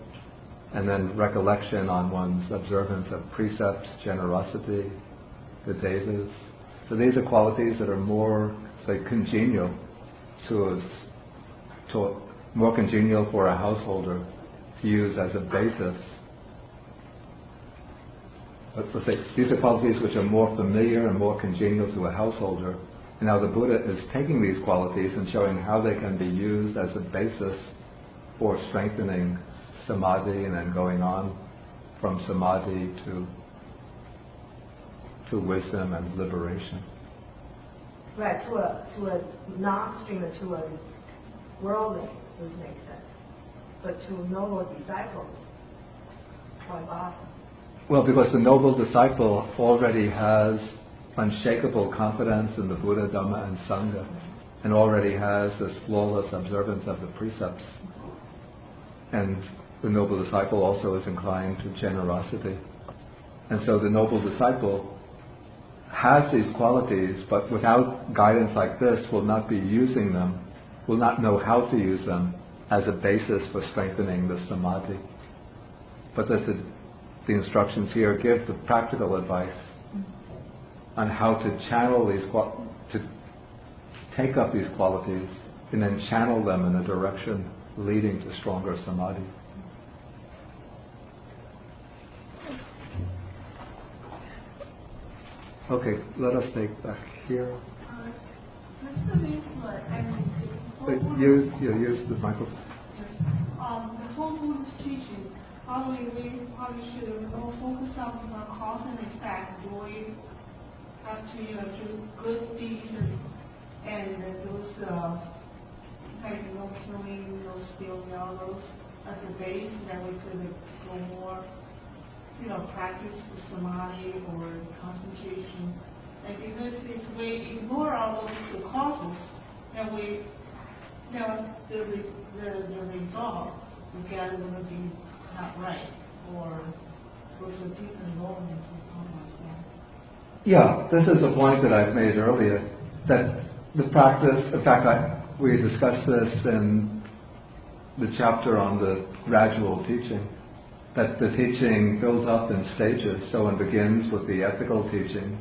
and then recollection on one's observance of precepts, generosity, the devas. So these are qualities that are more, say, congenial more congenial for a householder to use as a basis. Let's say these are qualities which are more familiar and more congenial to a householder. And now the Buddha is taking these qualities and showing how they can be used as a basis for strengthening samadhi and then going on from samadhi to wisdom and liberation. Right, to a non-stream, to a worldling, this makes sense. But to a noble disciple, why bother? Well, because the noble disciple already has unshakable confidence in the Buddha, Dhamma, and Sangha, and already has this flawless observance of the precepts. And the noble disciple also is inclined to generosity. And so the noble disciple has these qualities, but without guidance like this will not be using them, will not know how to use them as a basis for strengthening the samadhi. But the instructions here give the practical advice on how to channel these, to take up these qualities and then channel them in a direction leading to stronger samadhi. Okay, let us take back here. Use the microphone. Before Buddha's teaching, probably we should more focus on the cause and effect. Do we have to do good deeds and those like killing, no stealing, all those as a base, then we could go more, practice the samadhi or concentration. And because if we ignore all those causes, then the result we get will be not right, or goes a different moment or something like that. Yeah, this is a point that I've made earlier, that the practice, in fact, we discussed this in the chapter on the gradual teaching, that the teaching builds up in stages. So one begins with the ethical teachings,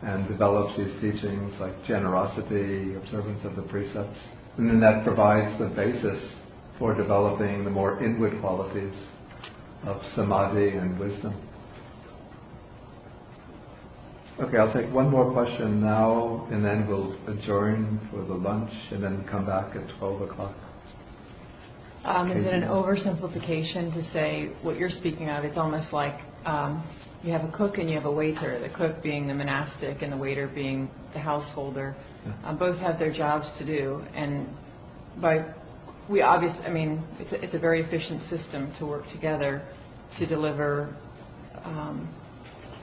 and develops these teachings like generosity, observance of the precepts, and then that provides the basis for developing the more inward qualities of samadhi and wisdom. Okay, I'll take one more question now, and then we'll adjourn for the lunch, and then come back at 12 o'clock. Is it an oversimplification to say what you're speaking of? It's almost like you have a cook and you have a waiter, the cook being the monastic and the waiter being the householder. Both have their jobs to do, and it's a very efficient system to work together to deliver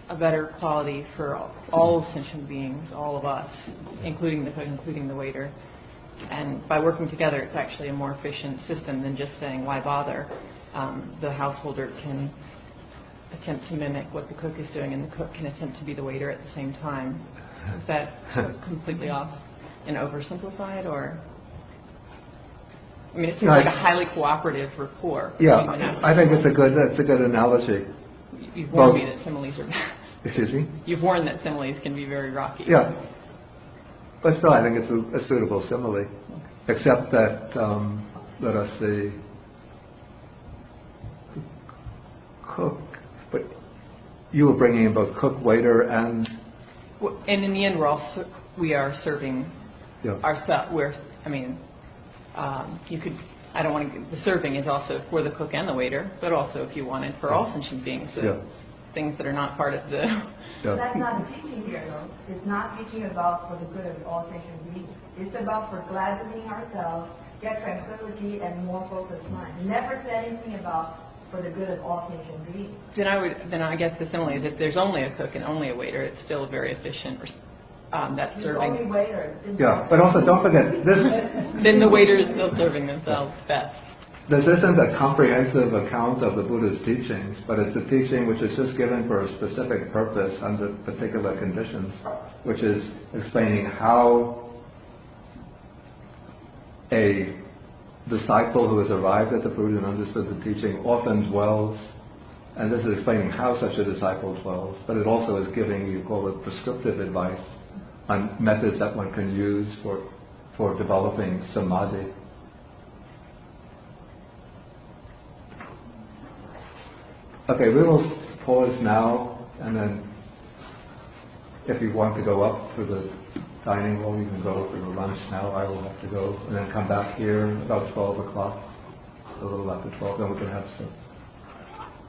a better quality for all sentient beings, all of us, including the cook, including the waiter. And by working together, it's actually a more efficient system than just saying, why bother? The householder can attempt to mimic what the cook is doing, and the cook can attempt to be the waiter at the same time. Is that completely off and oversimplified, or? I mean, it seems like a highly cooperative rapport. Yeah, I think that's a good analogy. You've warned me that similes are. Excuse me? You've warned that similes can be very rocky. Yeah, but still, I think it's a suitable simile, except that let us see, cook. But you were bringing in both cook, waiter, and. And in the end, we are serving ourselves. You could. I don't want to. The serving is also for the cook and the waiter, but also, if you wanted, for all sentient beings. So things that are not part of the. That's not the teaching here, though. It's not teaching about for the good of all sentient beings. It's about for gladdening ourselves, get tranquility, and more focused mind. Never said anything about for the good of all sentient beings. Then I guess the simile is if there's only a cook and only a waiter, it's still a very efficient. That's serving. Only waiter. But also don't forget this. Then the waiter is still serving themselves best. This isn't a comprehensive account of the Buddha's teachings, but it's a teaching which is just given for a specific purpose under particular conditions, which is explaining how a disciple who has arrived at the Buddha and understood the teaching often dwells, and this is explaining how such a disciple dwells, but it also is giving, you call it prescriptive advice on methods that one can use for developing samadhi. Okay, we will pause now, and then if you want to go up to the dining hall, you can go for the lunch now. I will have to go, and then come back here about 12 o'clock, a little after 12, then we can have a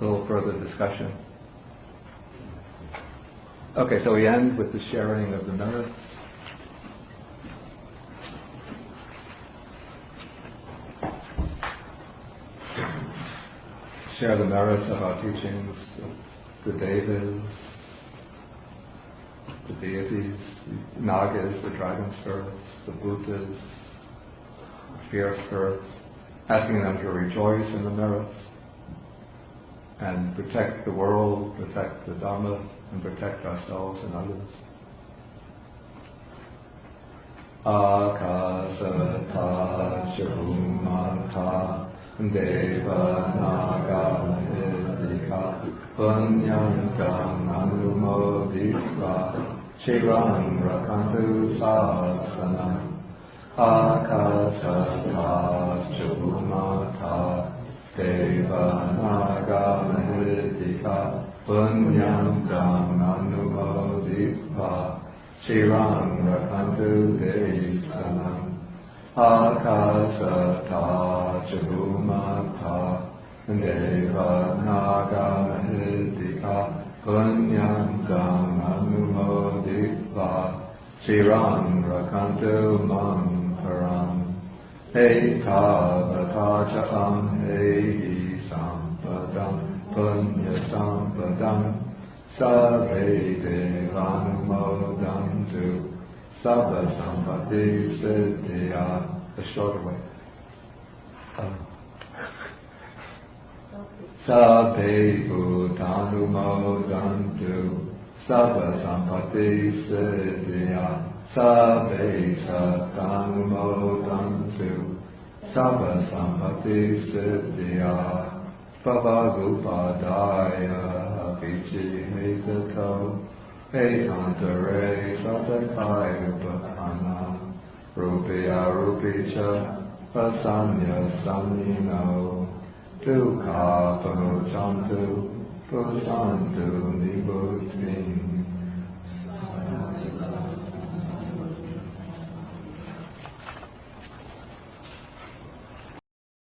little further discussion. Okay, so we end with the sharing of the merits. Share the merits of our teachings, the devas, the deities, the nagas, the dragon spirits, the Buddhas, the fear spirits, asking them to rejoice in the merits and protect the world, protect the Dharma, and protect ourselves and others. Akasata Chumata Deva Naga Hidika Punyantang Anumodika Chiran Rakantu Sasana Akasata Chumata Deva Naga Hidika Punyantang Anumodika Chiran Rakantu Desanam Akasata Chumata Deva Naga Hidika Punyantang Anumodika Chiran Rakantu Manparam Etavata Chakam Hehi Sampadam Punya Sampadam Sarve Devanumodantu Sabba Sampati Siddhya. The shorter way. Sabbe Bhutanumodantu Sabba Sampati Siddhya. Sabbe Sattanumodantu Sabba Sampati Siddhya. Bhavagupadaya Vichihitato Ekantare Satakaya Upakana Rupiya Rupicha Pasanya Samino Dukha Pamuchantu Pusantu Nibu